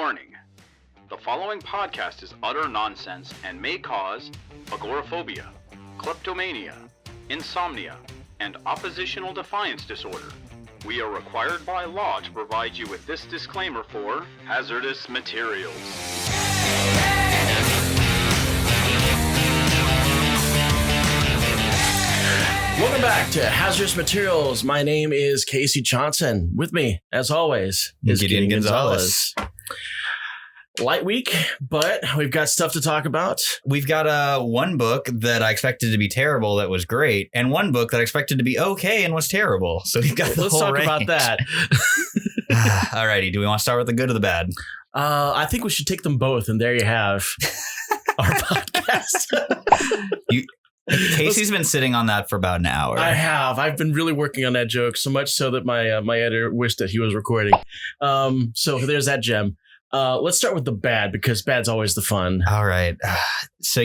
Warning. The following podcast is utter nonsense and may cause agoraphobia, kleptomania, insomnia, and oppositional defiance disorder. We are required by law to provide you with this disclaimer for hazardous materials. Welcome back to Hazardous Materials. My name is Casey Johnson. With me, as always, is Gideon Gonzalez. Light week, but we've got stuff to talk about. We've got one book that I expected to be terrible that was great, and one book that I expected to be okay and was terrible. So we've got the Let's whole talk range. about that. Alrighty, do we want to start with the good or the bad? I think we should take them both, and there you have our podcast. Casey's been sitting on that for about an hour. I have. I've been really working on that joke, so much so that my editor wished that he was recording. So there's that gem. Let's start with the bad, because bad's always the fun. All right. So,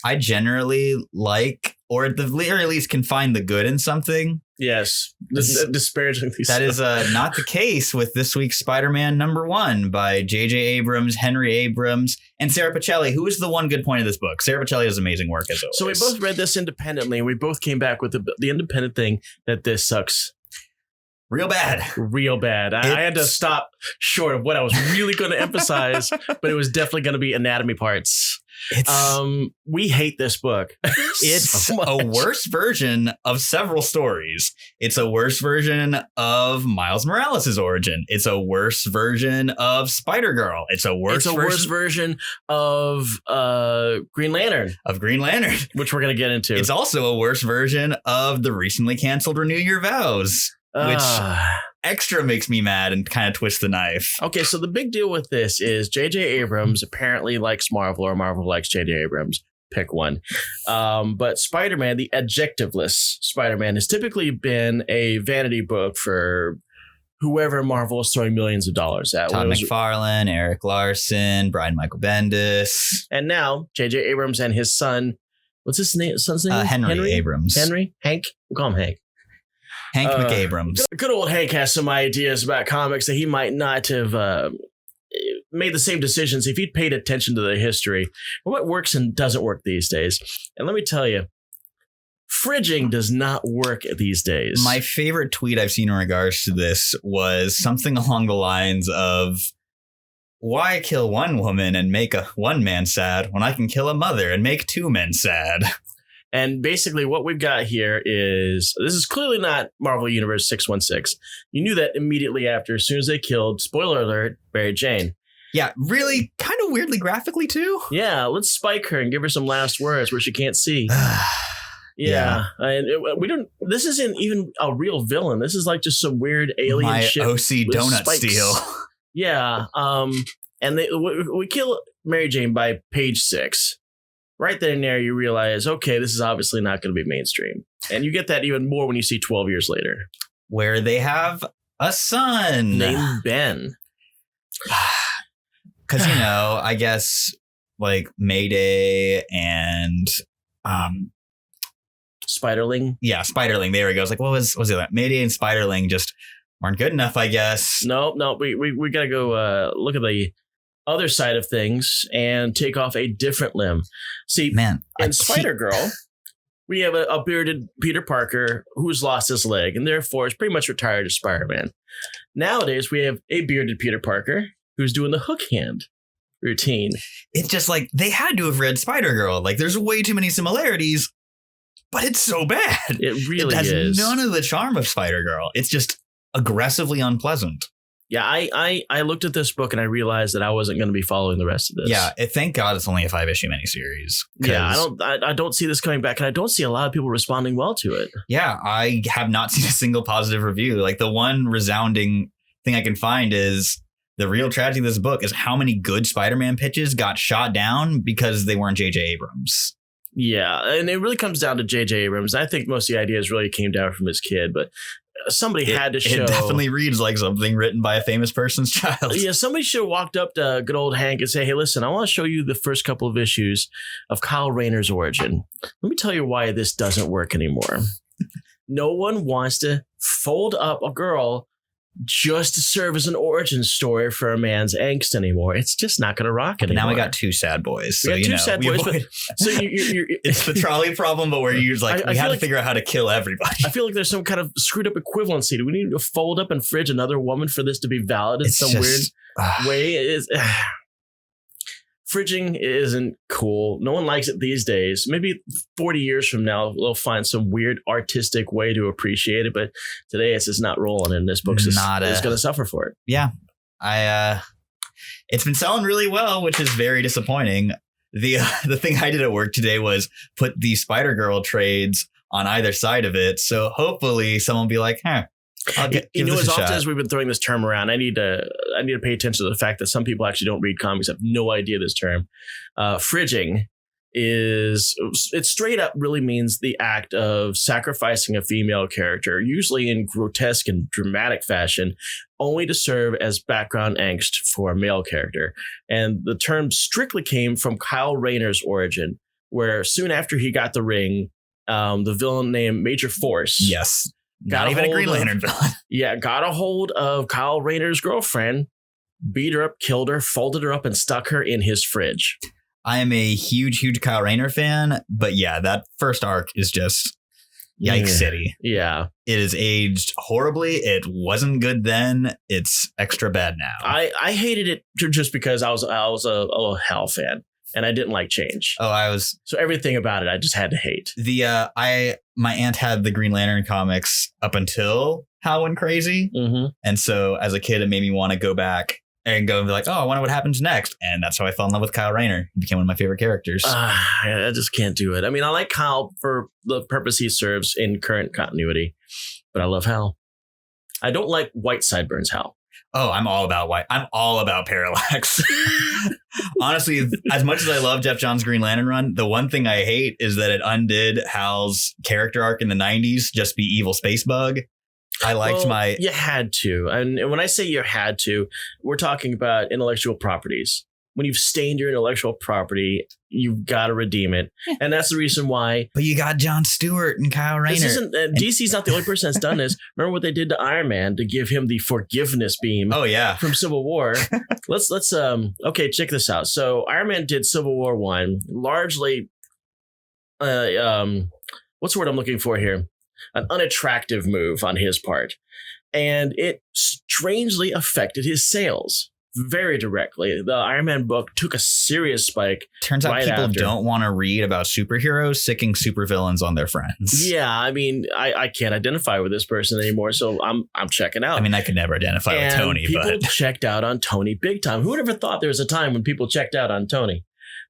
I generally like, or at the very least can find the good in something. Yes. Disparagingly That is not the case with this week's Spider-Man #1 by J.J. Abrams, Henry Abrams, and Sara Pichelli, who is the one good point of this book. Sara Pichelli does amazing work, as always. So we both read this independently, and we both came back with the independent thing that this sucks. Real bad. Real bad. I had to stop short of what I was really going to emphasize, but it was definitely going to be anatomy parts. We hate this book. It's so a worse version of several stories. It's a worse version of Miles Morales' origin. It's a worse version of Spider-Girl. It's a worse version of Green Lantern. Which we're going to get into. It's also a worse version of the recently canceled Renew Your Vows. Which extra makes me mad and kind of twists the knife. Okay, so the big deal with this is J.J. Abrams apparently likes Marvel, or Marvel likes J.J. Abrams. Pick one. But Spider-Man, the adjectiveless Spider-Man, has typically been a vanity book for whoever Marvel is throwing millions of dollars at. Todd McFarlane, Eric Larson, Bryan Michael Bendis. And now J.J. Abrams and his son, what's his son's name? Henry Abrams. Hank? We'll call him Hank. Hank McAbrams. Good old Hank has some ideas about comics that he might not have made the same decisions if he'd paid attention to the history, or what works and doesn't work these days. And let me tell you, fridging does not work these days. My favorite tweet I've seen in regards to this was something along the lines of, why kill one woman and make one man sad when I can kill a mother and make two men sad? And basically what we've got here is, this is clearly not Marvel Universe 616. You knew that immediately after, as soon as they killed, spoiler alert, Mary Jane. Yeah, really kind of weirdly graphically too. Yeah, let's spike her and give her some last words where she can't see. Yeah. And we don't, this isn't even a real villain. This is like just some weird alien shit. My OC donut steal. Yeah. And we kill Mary Jane by page 6. Right then and there, you realize, okay, this is obviously not going to be mainstream. And you get that even more when you see 12 years later. Where they have a son. Named Ben. Because, I guess, like, Mayday and... Spiderling? Yeah, Spiderling. There we go. I was like, what was it? Mayday and Spiderling just weren't good enough, I guess. No, we got to go look at the other side of things and take off a different limb. See, man, in Spider-Girl, we have a bearded Peter Parker who's lost his leg and therefore is pretty much retired as Spider-Man. Nowadays, we have a bearded Peter Parker who's doing the hook hand routine. It's just like they had to have read Spider-Girl. Like, there's way too many similarities, but it's so bad. It really is. It has is. none of the charm of Spider-Girl. It's just aggressively unpleasant. Yeah, I looked at this book and I realized that I wasn't going to be following the rest of this. Yeah, thank God it's only a 5-issue miniseries. Yeah, I don't see this coming back, and I don't see a lot of people responding well to it. Yeah, I have not seen a single positive review. Like, the one resounding thing I can find is the real tragedy of this book is how many good Spider-Man pitches got shot down because they weren't J.J. Abrams. Yeah, and it really comes down to J.J. Abrams. I think most of the ideas really came down from his kid, but somebody had to show. It definitely reads like something written by a famous person's child. Yeah, somebody should have walked up to good old Hank and say, hey, listen, I want to show you the first couple of issues of Kyle Rayner's origin. Let me tell you why this doesn't work anymore. No one wants to fold up a girl just to serve as an origin story for a man's angst anymore. It's just not going to rock anymore. Now we got 2 sad boys. So, we got 2 sad boys. But, so it's the trolley problem, but where you're like, we had to figure out how to kill everybody. I feel like there's some kind of screwed up equivalency. Do we need to fold up and fridge another woman for this to be valid in some weird way? Fridging isn't cool. No one likes it these days. Maybe 40 years from now, we'll find some weird artistic way to appreciate it. But today it's just not rolling, and this book is going to suffer for it. Yeah. It's been selling really well, which is very disappointing. The thing I did at work today was put the Spider-Girl trades on either side of it. So hopefully someone will be like, as often as we've been throwing this term around, I need to pay attention to the fact that some people actually don't read comics, have no idea this term. Fridging it straight up really means the act of sacrificing a female character, usually in grotesque and dramatic fashion, only to serve as background angst for a male character. And the term strictly came from Kyle Rayner's origin, where soon after he got the ring, the villain named Major Force. Yes. Not even a Green Lantern villain. Yeah, got a hold of Kyle Rayner's girlfriend, beat her up, killed her, folded her up, and stuck her in his fridge. I am a huge Kyle Rayner fan, but yeah, that first arc is just yikes city. Yeah. It is aged horribly. It wasn't good then. It's extra bad now. I hated it just because I was a Hal fan. And I didn't like change. So everything about it, I just had to hate. My aunt had the Green Lantern comics up until Hal went crazy. Mm-hmm. And so as a kid, it made me want to go back and go and be like, oh, I wonder what happens next. And that's how I fell in love with Kyle Rayner. He became one of my favorite characters. I just can't do it. I mean, I like Kyle for the purpose he serves in current continuity, but I love Hal. I don't like White Sideburns Hal. Oh, I'm all about white. I'm all about Parallax. Honestly, as much as I love Jeff Johns' Green Lantern run, the one thing I hate is that it undid Hal's character arc in the 90s, just be evil space bug. You had to. And when I say you had to, we're talking about intellectual properties. When you've stained your intellectual property, you've got to redeem it. And that's the reason why. But you got John Stewart and Kyle Rayner. DC's not the only person that's done this. Remember what they did to Iron Man to give him the forgiveness beam. Oh, yeah. From Civil War. Okay, check this out. So Iron Man did Civil War 1, largely, what's the word I'm looking for here? An unattractive move on his part. And it strangely affected his sales. Very directly. The Iron Man book took a serious spike. Turns out people don't want to read about superheroes sicking supervillains on their friends. Yeah, I mean, I can't identify with this person anymore, so I'm checking out. I mean, I could never identify with Tony, people checked out on Tony big time. Who would ever thought there was a time when people checked out on Tony?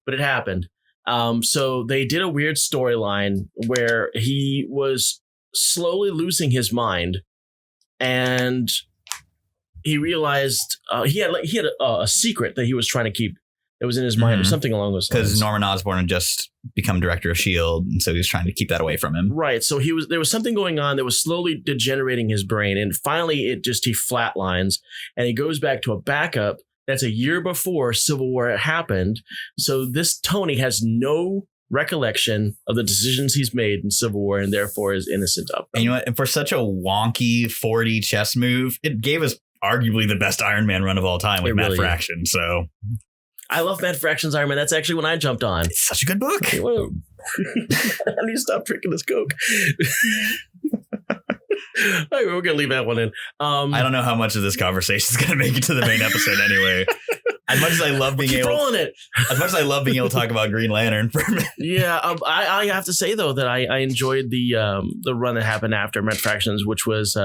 But it happened. So they did a weird storyline where he was slowly losing his mind, and he realized he had a secret that he was trying to keep that was in his mind or something along those lines. Because Norman Osborn had just become director of S.H.I.E.L.D., and so he was trying to keep that away from him. Right. So there was something going on that was slowly degenerating his brain, and finally he flatlines, and he goes back to a backup that's a year before Civil War happened. So this Tony has no recollection of the decisions he's made in Civil War, and therefore is innocent of them. And you know what? And for such a wonky 4D chess move, it gave us arguably the best Iron Man run of all time with Matt Fraction. So I love Matt Fraction's Iron Man. That's actually when I jumped on. It's such a good book. I need to stop drinking this Coke. Right, we're gonna leave that one in. I don't know how much of this conversation is gonna make it to the main episode anyway. As much as I love being able to talk about Green Lantern for a minute. Yeah, I have to say though that I enjoyed the run that happened after Matt Fractions, which was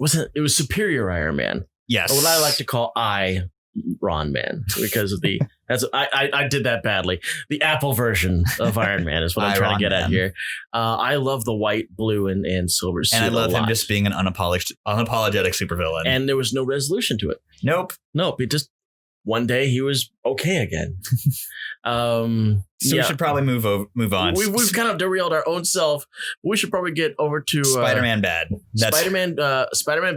it was Superior Iron Man. Yes. Or what I like to call Ron Man, because of I did that badly. The Apple version of Iron Man is what I'm trying to get at here. I love the white, blue, and silver suit. And I love him just being an unapologetic supervillain. And there was no resolution to it. Nope. It just one day he was okay again. We should probably move on. We've kind of derailed our own self. We should probably get over to Spider-Man bad. Spider-Man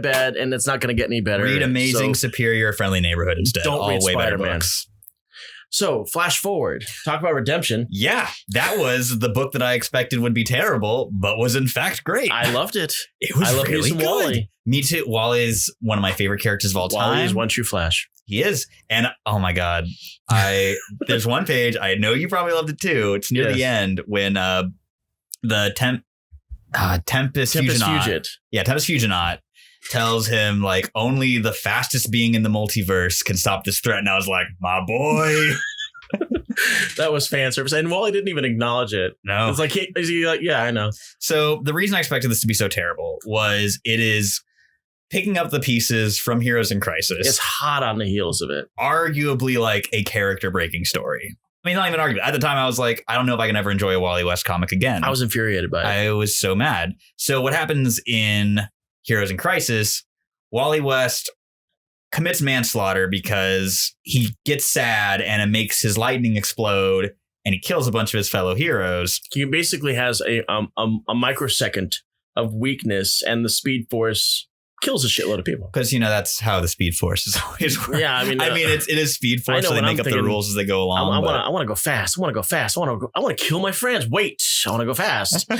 bad, and it's not going to get any better. Read Amazing Superior Friendly Neighborhood instead. Don't read way Spider-Man. Better books. So, flash forward. Talk about redemption. Yeah, that was the book that I expected would be terrible, but was in fact great. I loved it. It was love really good. Wally. Me too. Wally is one of my favorite characters of all time. Wally is one true Flash. He is. And oh my God, there's one page, I know you probably loved it too. It's near the end when the Tempest Fusionaut. Yeah, Tempest Fusionaut tells him like only the fastest being in the multiverse can stop this threat. And I was like, my boy. That was fan service. And Wally didn't even acknowledge it. No. It's like, is he like, yeah, I know. So the reason I expected this to be so terrible was it is picking up the pieces from Heroes in Crisis. It's hot on the heels of it. Arguably like a character breaking story. I mean, not even argument. At the time, I was like, I don't know if I can ever enjoy a Wally West comic again. I was infuriated by it. I was so mad. So what happens in Heroes in Crisis, Wally West commits manslaughter because he gets sad and it makes his lightning explode and he kills a bunch of his fellow heroes. He basically has a microsecond of weakness and the Speed Force kills a shitload of people. Because, that's how the Speed Force is always working. Yeah, I mean, it is Speed Force, so they make up the rules as they go along. I want to go fast. I want to kill my friends. Wait, I want to go fast.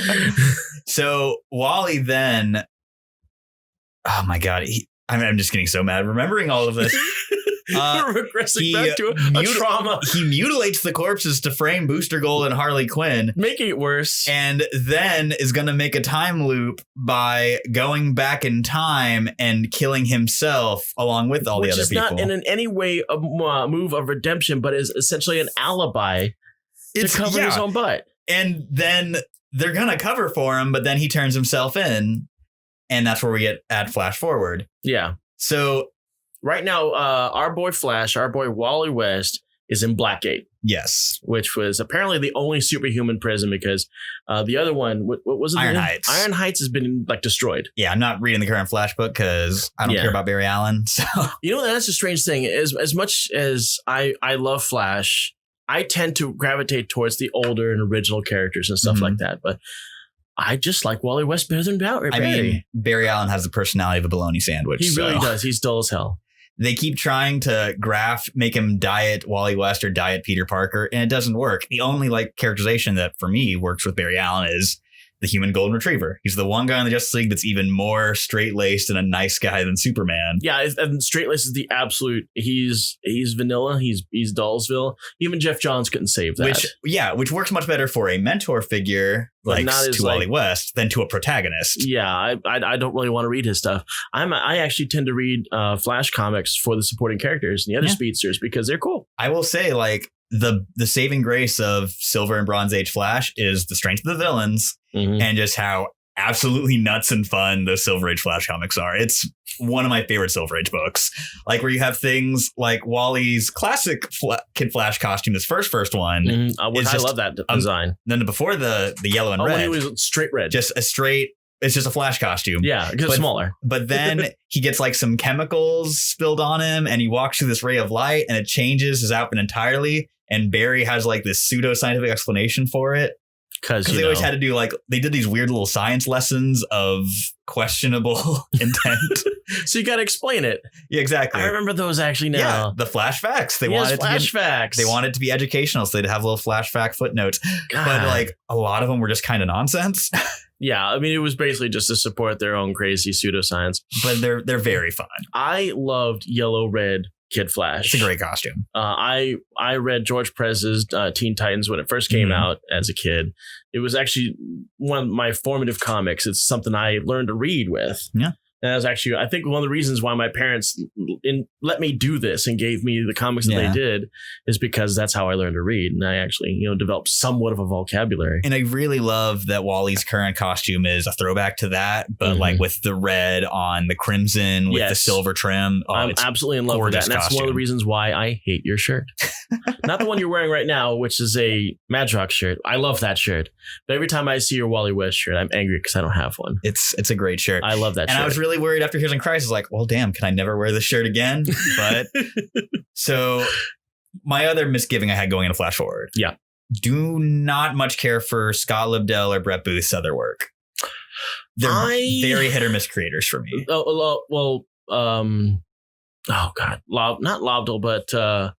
So Wally then, oh my God, I'm just getting so mad remembering all of this. We're regressing back to a trauma. He mutilates the corpses to frame Booster Gold and Harley Quinn, making it worse. And then is going to make a time loop by going back in time and killing himself along with all the other people. Which is not in any way a move of redemption, but is essentially an alibi to cover his own butt. And then they're going to cover for him, but then he turns himself in. And that's where we get at Flash Forward. Yeah. So right now, our boy Flash, our boy Wally West is in Blackgate. Yes. Which was apparently the only superhuman prison because the other one, what was it? Iron Heights. Iron Heights has been destroyed. Yeah, I'm not reading the current Flash book because I don't care about Barry Allen. So that's a strange thing. As much as I love Flash, I tend to gravitate towards the older and original characters and stuff like that. But I just like Wally West better than Barry. I mean, Barry Allen has the personality of a bologna sandwich. He really does. He's dull as hell. They keep trying to make him diet Wally West or diet Peter Parker, and it doesn't work. The only characterization that for me works with Barry Allen is the human golden retriever. He's the one guy in the Justice League that's even more straight-laced and a nice guy than Superman. Yeah, and straight-laced is the absolute. He's vanilla. He's Dullsville. Even Jeff Johns couldn't save that. Which works much better for a mentor figure to Wally West than to a protagonist. Yeah, I don't really want to read his stuff. I actually tend to read Flash comics for the supporting characters and the other speedsters because they're cool. I will say the saving grace of Silver and Bronze Age Flash is the strength of the villains and just how absolutely nuts and fun the Silver Age Flash comics are. It's one of my favorite Silver Age books. Where you have things like Wally's classic Kid Flash costume, his first one. I love that design. Then before the yellow and red. When he was straight red. It's just a Flash costume. Yeah, because it's smaller. But then he gets some chemicals spilled on him and he walks through this ray of light and it changes his outfit entirely. And Barry has this pseudo-scientific explanation for it. Because they always had to do they did these weird little science lessons of questionable intent. So you got to explain it. Yeah, exactly. I remember those actually now. Yeah, the flash facts. They wanted it to be educational, so they'd have little flashback footnotes. God. But a lot of them were just kind of nonsense. Yeah, I mean, it was basically just to support their own crazy pseudoscience. But they're very fun. I loved Yellow Red Kid Flash. It's a great costume. I read George Perez's Teen Titans when it first came out as a kid. It was actually one of my formative comics. It's something I learned to read with. Yeah. And that was actually, I think, one of the reasons why my parents let me do this and gave me the comics that they did is because that's how I learned to read. And I actually, developed somewhat of a vocabulary. And I really love that Wally's current costume is a throwback to that, but with the red on the crimson with the silver trim. Oh, I'm absolutely in love with that. And that's one of the reasons why I hate your shirt. Not the one you're wearing right now, which is a Madrox shirt. I love that shirt. But every time I see your Wally West shirt, I'm angry because I don't have one. It's a great shirt. I love that shirt. And I was really worried after Heroes in Crisis, well, damn, can I never wear this shirt again? But so my other misgiving I had going into Flash Forward. Yeah. Do not much care for Scott Lobdell or Brett Booth's other work. They're very hit or miss creators for me. Oh God. Not Lobdell, but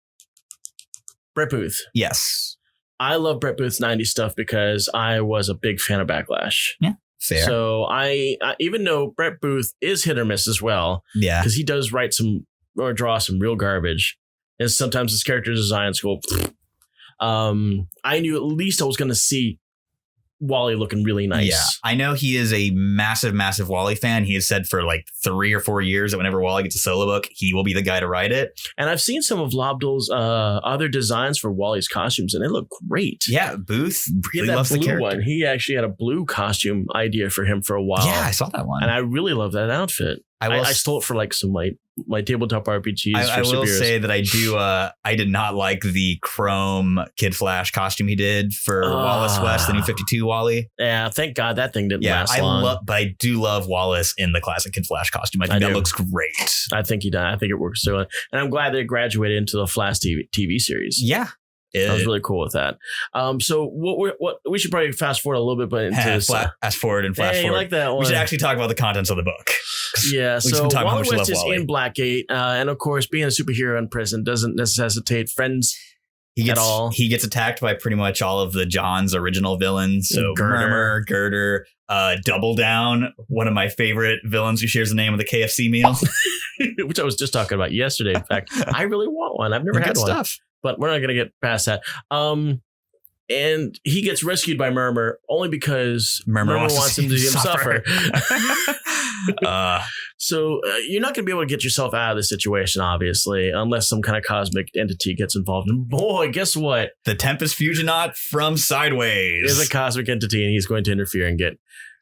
Brett Booth. Yes. I love Brett Booth's 90s stuff because I was a big fan of Backlash. Yeah. Fair. So I even though Brett Booth is hit or miss as well, Yeah. because he does write some or draw some real garbage, and sometimes his character designs go. I knew at least I was going to see Wally looking really nice. Yeah, I know he is a massive, massive Wally fan. He has said for like 3 or 4 years that whenever Wally gets a solo book, he will be the guy to write it. And I've seen some of Lobdell's other designs for Wally's costumes, and they look great. Yeah, Booth really that loves the blue character. one. He actually had a blue costume idea for him for a while. Yeah, I saw that one. And I really love that outfit. I stole it for like some my tabletop RPGs. I will superheroes. say that I do. I did not like the chrome Kid Flash costume he did for Wallace West, the new 52 Wally. Yeah, thank God that thing didn't Yeah, last long. but I do love Wallace in the classic Kid Flash costume. I think that looks great. I think he did. I think it works so well. And I'm glad they graduated into the Flash TV series. Yeah. I was really cool with that. So what we should probably fast forward a little bit, but into fast forward and flash forward. You like that one? We should actually talk about the contents of the book. Yeah. So Wally West is Wally. in Blackgate, and of course, being a superhero in prison doesn't necessitate friends at all. He gets attacked by pretty much all of the John's original villains. So Murmur, Girder, Double Down, one of my favorite villains who shares the name of the KFC meal, which I was just talking about yesterday. In fact, I really want one. I've never had one. Stuff. But we're not going to get past that. And he gets rescued by Murmur only because Murmur wants him to see him suffer. So you're not going to be able to get yourself out of this situation, obviously, unless some kind of cosmic entity gets involved. And boy, guess what? The Tempest Fusionaut from Sideways is a cosmic entity, and he's going to interfere and get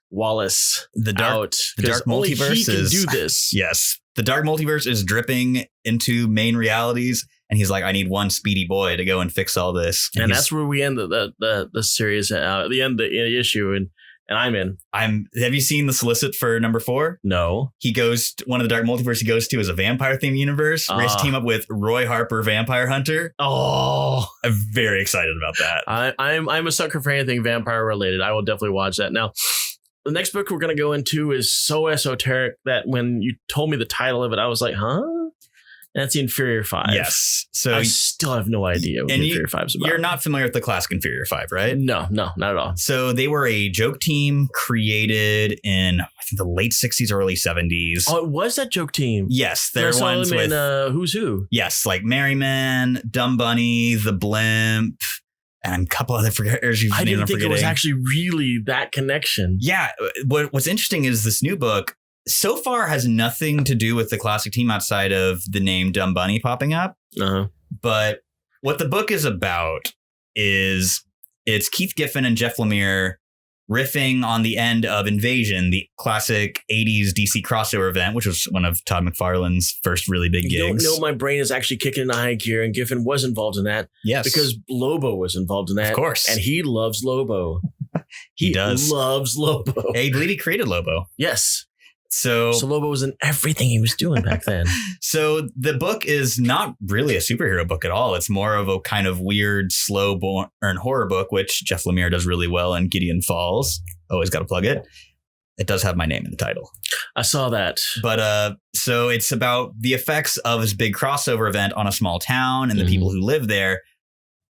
Wallace out. The dark multiverse he can do this. Yes. The dark multiverse is dripping into main realities. And he's like, I need one speedy boy to go and fix all this. And that's where we end the series at the end of the issue. And I'm in. Have you seen the solicit for number 4? No. He goes to one of the dark multiverse he goes to is a vampire themed universe. Where he's team up with Roy Harper, Vampire Hunter. Oh, I'm very excited about that. I'm a sucker for anything vampire related. I will definitely watch that. Now, the next book we're going to go into is so esoteric that when you told me the title of it, I was like, huh? That's the Inferior 5. Yes. So I still have no idea what the Inferior 5 is about. You're not familiar with the classic Inferior 5, right? No, not at all. So they were a joke team created in, I think, the late 60s, early 70s. Oh, it was that joke team? Yes. They're ones with... Who's Who? Yes, like Merryman, Dumb Bunny, The Blimp, and a couple other forgetters. I didn't think it was actually really that connection. Yeah. What's interesting is this new book so far has nothing to do with the classic team outside of the name Dumb Bunny popping up. Uh-huh. But what the book is about is it's Keith Giffen and Jeff Lemire riffing on the end of Invasion, the classic 80s DC crossover event, which was one of Todd McFarlane's first really big gigs. You know, my brain is actually kicking into high gear, and Giffen was involved in that. Yes. Because Lobo was involved in that. Of course. And he loves Lobo. He does. Loves Lobo. I believe he created Lobo. Yes. So Lobo was in everything he was doing back then. So the book is not really a superhero book at all. It's more of a kind of weird, slow burn horror book, which Jeff Lemire does really well in Gideon Falls. Always got to plug it. It does have my name in the title. I saw that. But so it's about the effects of this big crossover event on a small town and the people who live there.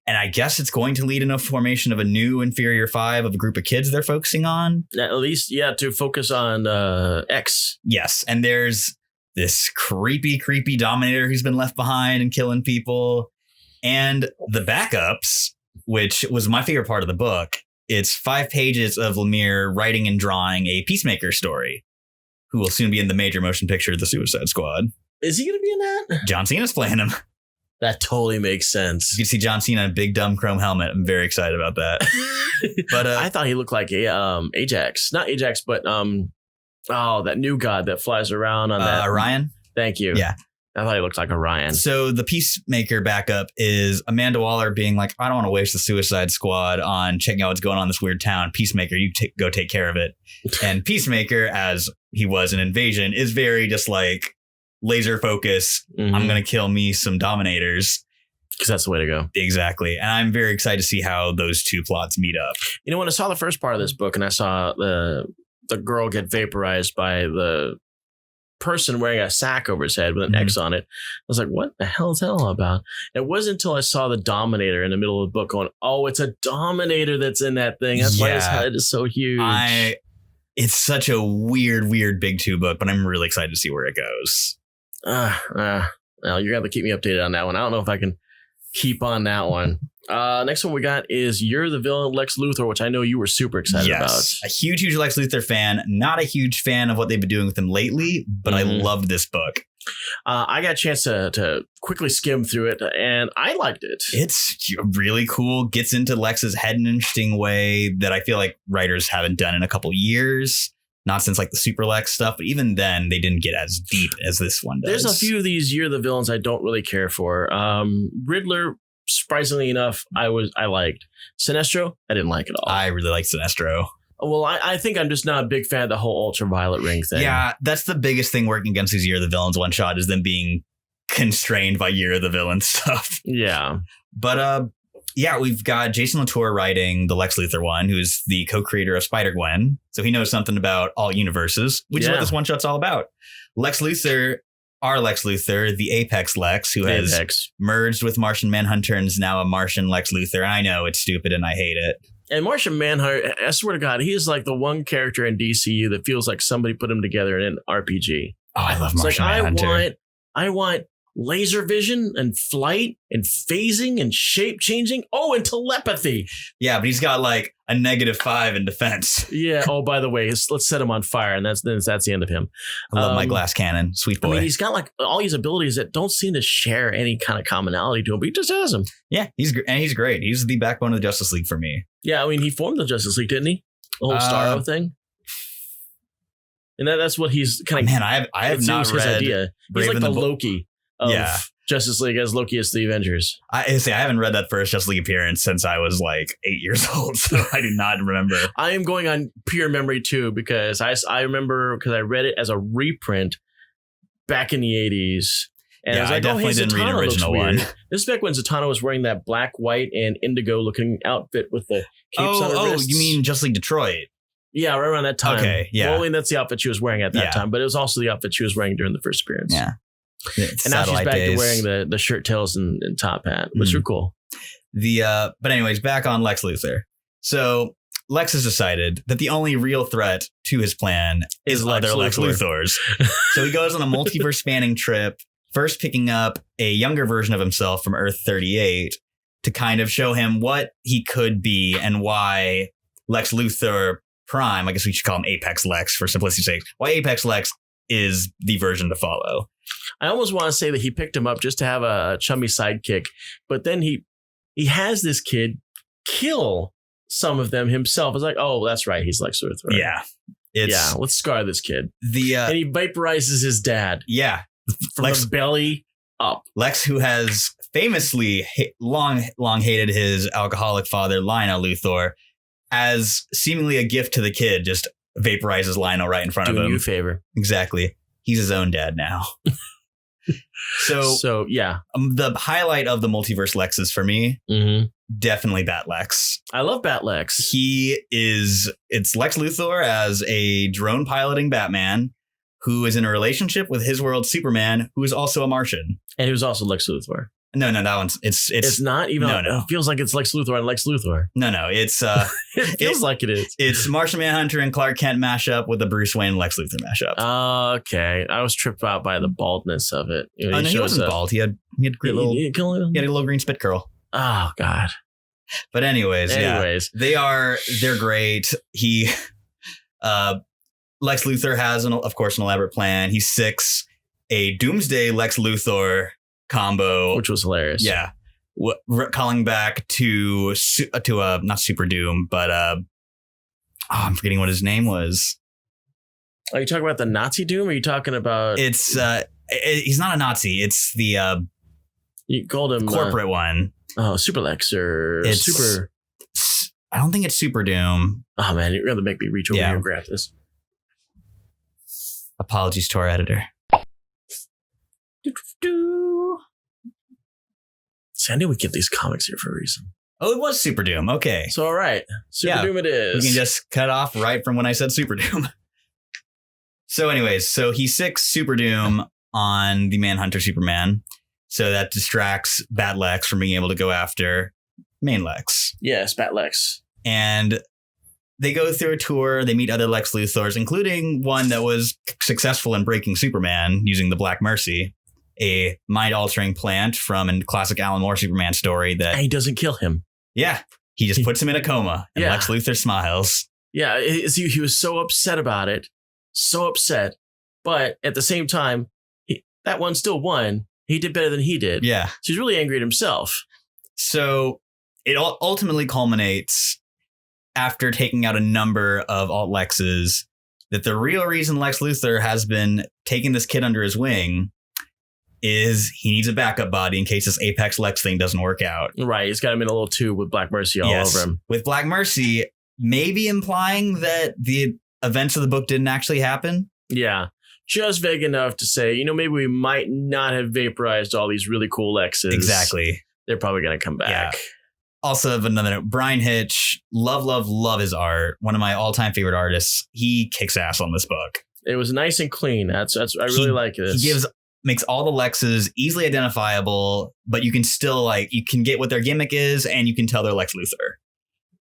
And I guess it's going to lead in a formation of a new Inferior 5 of a group of kids they're focusing on. At least, yeah, to focus on X. Yes. And there's this creepy Dominator who's been left behind and killing people. And the backups, which was my favorite part of the book. It's 5 pages of Lemire writing and drawing a Peacemaker story, who will soon be in the major motion picture, The Suicide Squad. Is he going to be in that? John Cena's playing him. That totally makes sense. You can see John Cena in a big dumb chrome helmet. I'm very excited about that. But I thought he looked like Ajax, not Ajax, but that new god that flies around on that. Orion. Thank you. Yeah, I thought he looked like Orion. So the Peacemaker backup is Amanda Waller being like, I don't want to waste the Suicide Squad on checking out what's going on in this weird town. Peacemaker, you go take care of it. And Peacemaker, as he was in Invasion, is very just like, laser focus. I'm going to kill me some Dominators. Because that's the way to go. Exactly. And I'm very excited to see how those two plots meet up. You know, when I saw the first part of this book and I saw the girl get vaporized by the person wearing a sack over his head with an X on it. I was like, what the hell is that all about? It wasn't until I saw the Dominator in the middle of the book going, oh, it's a Dominator that's in that thing. That's why his head is so huge. It's such a weird big 2 book, but I'm really excited to see where it goes. Well, you're going to have to keep me updated on that one. I don't know if I can keep on that one. Next one we got is You're the Villain, Lex Luthor, which I know you were super excited about. A huge Lex Luthor fan. Not a huge fan of what they've been doing with him lately, but I loved this book. I got a chance to quickly skim through it, and I liked it. It's really cool. Gets into Lex's head in an interesting way that I feel like writers haven't done in a couple years. Not since like the Super Lex stuff, but even then they didn't get as deep as this one does. There's a few of these You're the Villains I don't really care for. Riddler, surprisingly enough, I liked. Sinestro, I didn't like at all. I really like Sinestro. Well, I think I'm just not a big fan of the whole ultraviolet ring thing. Yeah, that's the biggest thing working against these Year of the Villains one shot is them being constrained by Year of the Villain stuff. Yeah. But we've got Jason Latour writing the Lex Luthor one, who's the co-creator of Spider-Gwen. So he knows something about all universes, which is what this one shot's all about. Lex Luthor, our Lex Luthor, the Apex Lex, who has merged with Martian Manhunter and is now a Martian Lex Luthor. I know it's stupid and I hate it. And Martian Manhunter, I swear to God, he is like the one character in DCU that feels like somebody put him together in an RPG. Oh, I love Martian Manhunter. I want laser vision and flight and phasing and shape changing. Oh, and telepathy. Yeah, but he's got like a -5 in defense. Yeah. Oh, by the way, let's set him on fire, and that's the end of him. I love my glass cannon, sweet boy. I mean, he's got like all these abilities that don't seem to share any kind of commonality to him, but he just has them. Yeah, he's great. He's the backbone of the Justice League for me. Yeah, I mean, he formed the Justice League, didn't he? The whole Starro thing. And that's what he's kind of. Man, I have not read. His idea. He's like the Loki of Justice League, as Loki is the Avengers. I haven't read that first Justice League appearance since I was like 8 years old, so I do not remember. I am going on pure memory too, because I remember because I read it as a reprint back in the 80s. And I definitely didn't read the original one. This is back when Zatanna was wearing that black, white, and indigo looking outfit with the capes on her wrists. You mean Justice League Detroit? Yeah, right around that time. Okay, yeah. Well, I mean, that's the outfit she was wearing at that time, but it was also the outfit she was wearing during the first appearance. Yeah. And now she's back to wearing the shirt tails and top hat, which are cool. But anyways, back on Lex Luthor. So Lex has decided that the only real threat to his plan is other Lex Luthors. So he goes on a multiverse spanning trip, first picking up a younger version of himself from Earth 38 to kind of show him what he could be and why Lex Luthor Prime, I guess we should call him Apex Lex for simplicity's sake, why Apex Lex is the version to follow. I almost want to say that he picked him up just to have a chummy sidekick, but then he has this kid kill some of them himself. It's like, oh, that's right, he's Lex Luthor. Yeah. Let's scar this kid. And he vaporizes his dad. Yeah. From the belly up. Lex, who has famously long hated his alcoholic father, Lionel Luthor, as seemingly a gift to the kid, just vaporizes Lionel right in front of him. Doing you a favor. Exactly. He's his own dad now. So yeah. The highlight of the multiverse Lexes for me, definitely Bat Lex. I love Bat Lex. It's Lex Luthor as a drone piloting Batman who is in a relationship with his world Superman, who is also a Martian. And who's also Lex Luthor. No, that one's it's not even. No. It feels like it's Lex Luthor and Lex Luthor. No, it's it feels like it is. It's Martian Manhunter and Clark Kent mashup with the Bruce Wayne and Lex Luthor mashup. Okay, I was tripped out by the baldness of it. No, he wasn't bald. He had great little. He had a little green spit curl. Oh God. But anyways, they're great. Lex Luthor has of course an elaborate plan. He sicks a Doomsday Lex Luthor combo, which was hilarious. Yeah, calling back to not Super Doom, but I'm forgetting what his name was. Are you talking about the Nazi Doom? Or are you talking about? It's he's not a Nazi. It's the you called him corporate one. Oh, Super Lex or Super. I don't think it's Super Doom. Oh man, you're gonna make me reach over here and grab this. Apologies to our editor. See, I knew we'd get these comics here for a reason. Oh, it was Super Doom. Okay. So, all right. Super Doom it is. We can just cut off right from when I said Super Doom. So anyways, so he sicks Super Doom on the Manhunter Superman. So that distracts Bat Lex from being able to go after Main Lex. Yes, Bat Lex. And they go through a tour. They meet other Lex Luthors, including one that was successful in breaking Superman using the Black Mercy, a mind-altering plant from a classic Alan Moore Superman story that... And he doesn't kill him. Yeah. He just puts him in a coma, and Yeah. Lex Luthor smiles. Yeah, he was so upset about it. So upset. But at the same time, that one still won. He did better than he did. Yeah. So he's really angry at himself. So it ultimately culminates after taking out a number of alt-Lexes that the real reason Lex Luthor has been taking this kid under his wing is he needs a backup body in case this Apex Lex thing doesn't work out. Right. He's got him in a little tube with Black Mercy all over him. With Black Mercy, maybe implying that the events of the book didn't actually happen. Yeah. Just vague enough to say, maybe we might not have vaporized all these really cool Lexes. Exactly. They're probably going to come back. Yeah. Also, another note, Bryan Hitch, love his art. One of my all-time favorite artists. He kicks ass on this book. It was nice and clean. I really like this. He makes all the Lexes easily identifiable, but you can still you can get what their gimmick is, and you can tell they're Lex Luthor.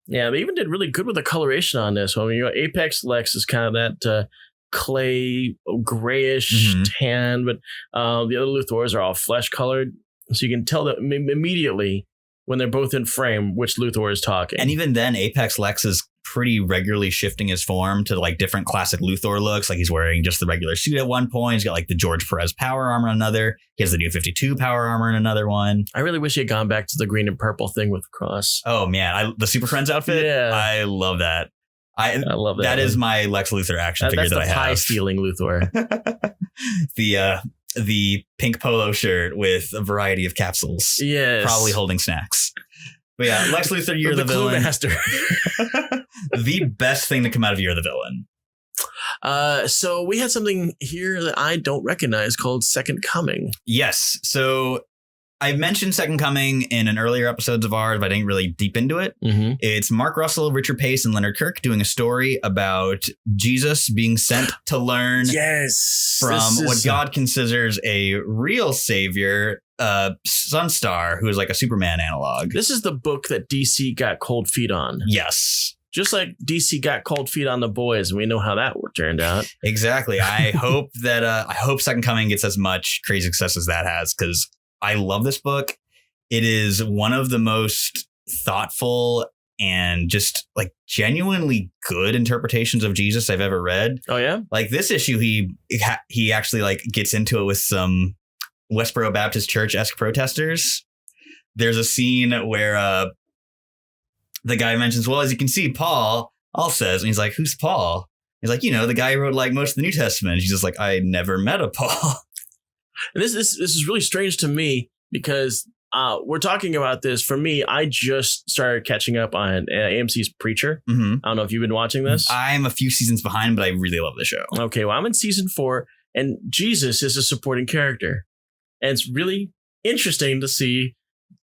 Yeah, they even did really good with the coloration on this one. Apex Lex is kind of that clay grayish tan, but the other Luthors are all flesh colored, so you can tell that immediately when they're both in frame which Luthor is talking. And even then, Apex Lex is pretty regularly shifting his form to different classic Luthor looks. He's wearing just the regular suit at one point. He's got the George Perez power armor in another. He has the new 52 power armor in another one. I really wish he had gone back to the green and purple thing with the cross. Oh man, the Super Friends outfit. Yeah, I love that. I love that. That is my Lex Luthor action figure that I have. That's the pie stealing Luthor. The pink polo shirt with a variety of capsules. Yes. Probably holding snacks. But yeah, Lex Luthor, You're the Villain. Master. The best thing to come out of You're the Villain. So we had something here that I don't recognize called Second Coming. Yes. So I mentioned Second Coming in an earlier episodes of ours, but I didn't really deep into it. Mm-hmm. It's Mark Russell, Richard Pace, and Leonard Kirk doing a story about Jesus being sent to learn from what God considers a real savior, Sunstar, who is a Superman analog. This is the book that DC got cold feet on. Yes. Just like DC got cold feet on The Boys, and we know how that turned out. Exactly. I hope that Second Coming gets as much crazy success as that has, because I love this book. It is one of the most thoughtful and just genuinely good interpretations of Jesus I've ever read. Oh yeah? This issue, he actually gets into it with some Westboro Baptist Church-esque protesters. There's a scene where the guy mentions, well, as you can see, Paul says, and he's like, who's Paul? He's like, the guy who wrote most of the New Testament. He's just like, I never met a Paul. And this is really strange to me because we're talking about this. For me, I just started catching up on AMC's Preacher. Mm-hmm. I don't know if you've been watching this. I'm a few seasons behind, but I really love the show. Okay, well, I'm in season 4, and Jesus is a supporting character. And it's really interesting to see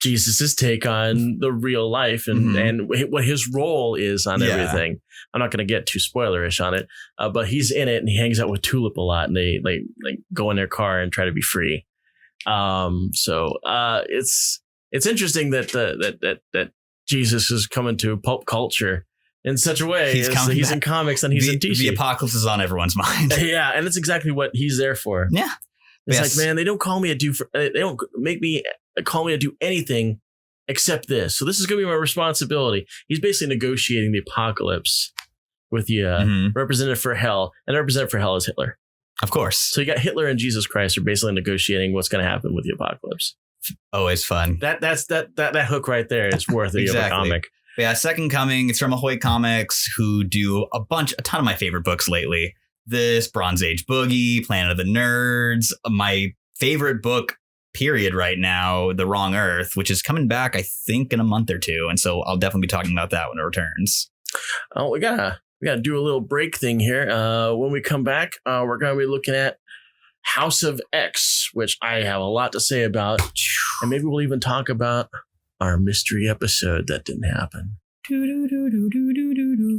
Jesus's take on the real life and what his role is on everything. I'm not going to get too spoilerish on it, but he's in it and he hangs out with Tulip a lot, and they go in their car and try to be free. So it's interesting that Jesus is coming to pulp culture in such a way. He's in comics and he's in DC. The apocalypse is on everyone's mind. Yeah, and that's exactly what he's there for. Yeah. It's man, they don't call me they don't make me call me to do anything except this. So this is going to be my responsibility. He's basically negotiating the apocalypse with the representative for hell, and the representative for hell is Hitler. Of course. So you got Hitler and Jesus Christ are basically negotiating what's going to happen with the apocalypse. Always fun. That hook right there is worth it. Exactly. Of a comic. But yeah, Second Coming. It's from Ahoy Comics, who do a ton of my favorite books lately. This, Bronze Age Boogie, Planet of the Nerds, my favorite book, period, right now, The Wrong Earth, which is coming back, I think, in a month or two. And so I'll definitely be talking about that when it returns. Oh, we gotta do a little break thing here. When we come back, we're gonna be looking at House of X, which I have a lot to say about. And maybe we'll even talk about our mystery episode that didn't happen.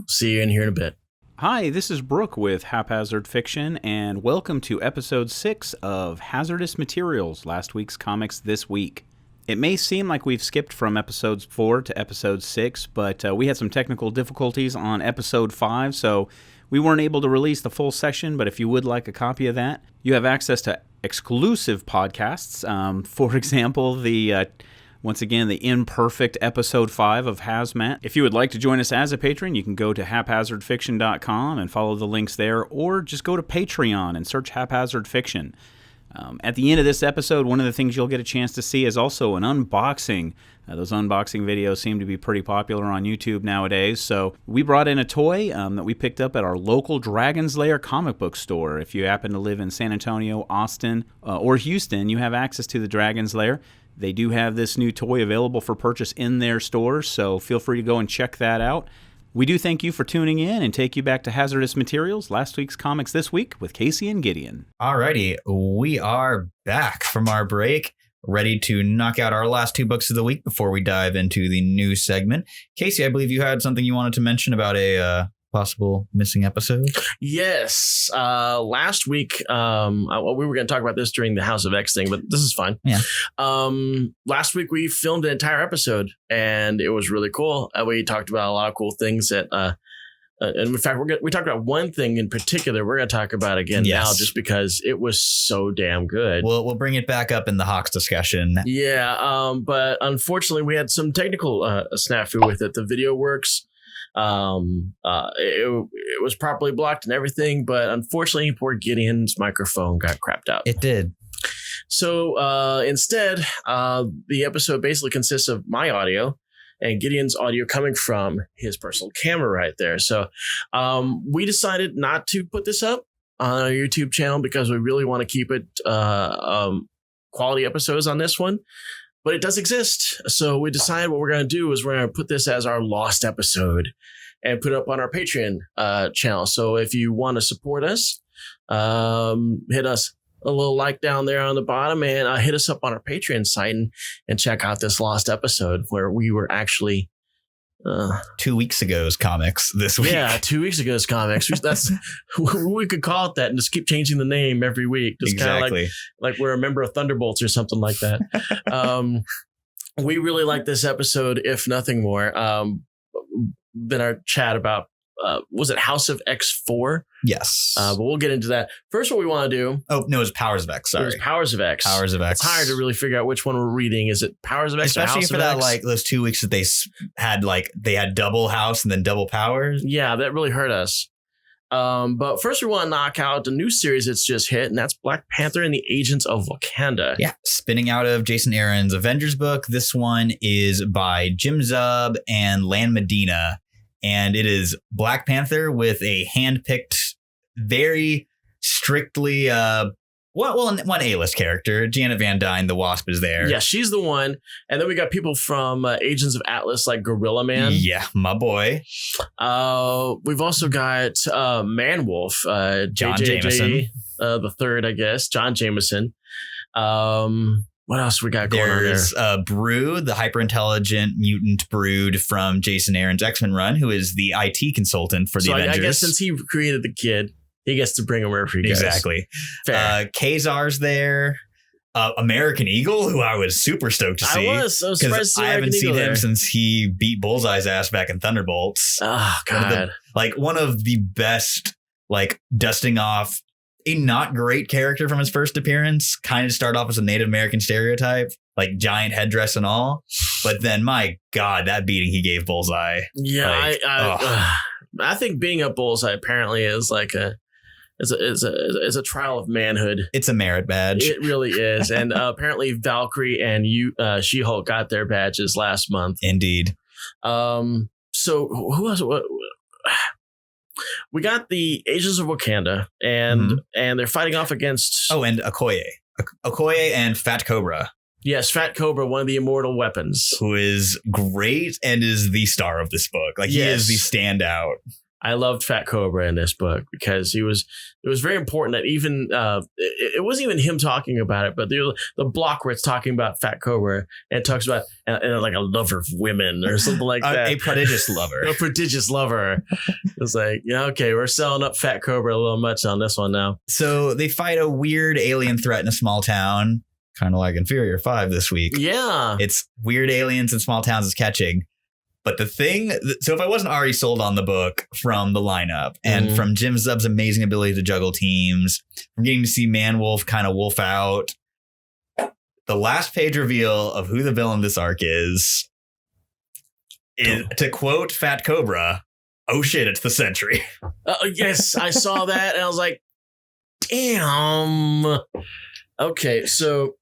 See you in here in a bit. Hi, this is Brooke with Haphazard Fiction, and welcome to episode 6 of Hazardous Materials, last week's comics this week. It may seem like we've skipped from episodes 4 to episode 6, but we had some technical difficulties on episode 5, so we weren't able to release the full session, but if you would like a copy of that, you have access to exclusive podcasts. For example, once again, the imperfect episode 5 of Hazmat. If you would like to join us as a patron, you can go to haphazardfiction.com and follow the links there, or just go to Patreon and search Haphazard Fiction. At the end of this episode, one of the things you'll get a chance to see is also an unboxing. Those unboxing videos seem to be pretty popular on YouTube nowadays, so we brought in a toy that we picked up at our local Dragon's Lair comic book store. If you happen to live in San Antonio, Austin, or Houston, you have access to the Dragon's Lair. They do have this new toy available for purchase in their stores, so feel free to go and check that out. We do thank you for tuning in and take you back to Hazardous Materials, last week's comics this week with Casey and Gideon. Alrighty, we are back from our break, ready to knock out our last 2 books of the week before we dive into the new segment. Casey, I believe you had something you wanted to mention about a possible missing episode. Yes. Last week, we were going to talk about this during the House of X thing, but this is fine. Yeah. Last week we filmed an entire episode, and it was really cool. We talked about a lot of cool things that, and in fact, we talked about one thing in particular. We're going to talk about again now, just because it was so damn good. We'll bring it back up in the Hawks discussion. Yeah. But unfortunately, we had some technical snafu with it. The video works. It was properly blocked and everything, but unfortunately poor Gideon's microphone got crapped out. It did. So instead, the episode basically consists of my audio and Gideon's audio coming from his personal camera right there. So we decided not to put this up on our YouTube channel because we really want to keep it quality episodes on this one. But it does exist. So we decided what we're going to do is we're going to put this as our lost episode and put it up on our Patreon channel. So if you want to support us, hit us a little like down there on the bottom and hit us up on our Patreon site and check out this lost episode where we were actually 2 weeks ago's comics this week. Yeah, 2 weeks ago's comics. We could call it that and just keep changing the name every week. Just exactly. Kind of like we're a member of Thunderbolts or something like that. We really like this episode, if nothing more, than our chat about, was it House of X4? Yes. But we'll get into that. First, what we want to do. Oh, no, it was Powers of X. Sorry. It was Powers of X. Powers of X. It's hard to really figure out which one we're reading. Is it Powers of X or House of X? Especially for that, like, those 2 weeks that they had double House and then double Powers. Yeah, that really hurt us. But first, we want to knock out the new series that's just hit, and that's Black Panther and the Agents of Wakanda. Yeah, spinning out of Jason Aaron's Avengers book. This one is by Jim Zub and Lan Medina. And it is Black Panther with a hand-picked, very strictly, one A-list character. Janet Van Dyne, the Wasp, is there. Yeah, she's the one. And then we got people from Agents of Atlas, like Gorilla Man. Yeah, my boy. We've also got Man-Wolf, John Jameson. The third, I guess, John Jameson. What else we got going on there? There's Brood, the hyper-intelligent mutant Brood from Jason Aaron's X-Men run, who is the IT consultant for the Avengers. I guess since he created the kid, he gets to bring him wherever he goes. Exactly. Kazar's there. American Eagle, who I was super stoked to see. I was surprised to see I haven't seen him there. since he beat Bullseye's ass back in Thunderbolts. Oh, God. One of the best, dusting off a not great character from his first appearance. Kind of start off as a Native American stereotype, like giant headdress and all. But then, my God, that beating he gave Bullseye. Yeah, I think being a Bullseye apparently is like is a trial of manhood. It's a merit badge. It really is. And apparently Valkyrie and She-Hulk got their badges last month. Indeed. So who else? What? We got the Agents of Wakanda, and they're fighting off against... Oh, and Okoye. Okoye and Fat Cobra. Yes, Fat Cobra, one of the immortal weapons. Who is great and is the star of this book. He is the standout. I loved Fat Cobra in this book because it was very important that even it wasn't even him talking about it, but the block where it's talking about Fat Cobra and it talks about like a lover of women or something like that. A prodigious lover. A prodigious lover. It's like, yeah, okay, we're selling up Fat Cobra a little much on this one now. So they fight a weird alien threat in a small town, kind of like Inferior 5 this week. Yeah. It's weird aliens in small towns is catching. But the thing, so if I wasn't already sold on the book from the lineup and from Jim Zub's amazing ability to juggle teams, from getting to see Man-Wolf kind of wolf out, the last page reveal of who the villain this arc is to quote Fat Cobra, "Oh shit, it's the Sentry." Yes, I saw that and I was like, damn. Okay, so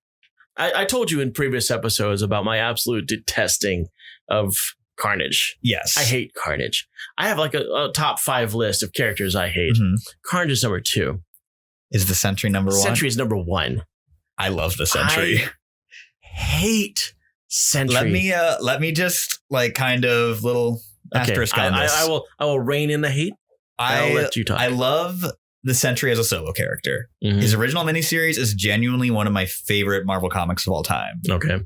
I told you in previous episodes about my absolute detesting of Carnage. Yes. I hate Carnage. I have like a top 5 list of characters I hate. Carnage is number 2. Is the Sentry number 1? Sentry is number 1. I love the Sentry. I hate Sentry. Let me just like kind of little asterisk on this. I will rein in the hate. I'll let you talk. I love the Sentry as a solo character. His original miniseries is genuinely one of my favorite Marvel comics of all time. Okay.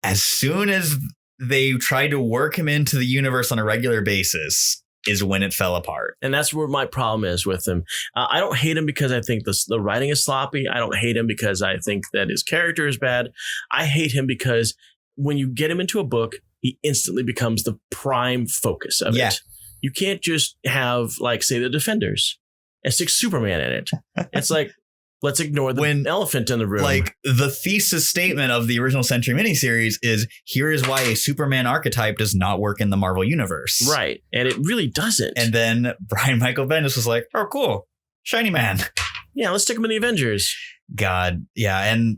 As soon as they tried to work him into the universe on a regular basis is when it fell apart. And that's where my problem is with him. I don't hate him because I think the writing is sloppy. I don't hate him because I think that his character is bad. I hate him because when you get him into a book, he instantly becomes the prime focus of it. You can't just have, like, say, the Defenders and stick Superman in it. It's like, let's ignore the elephant in the room. Like, the thesis statement of the original Sentry miniseries is, here is why a Superman archetype does not work in the Marvel universe. Right. And it really doesn't. And then Brian Michael Bendis was like, oh, cool. Shiny Man. Yeah, let's stick him in the Avengers. God. Yeah. And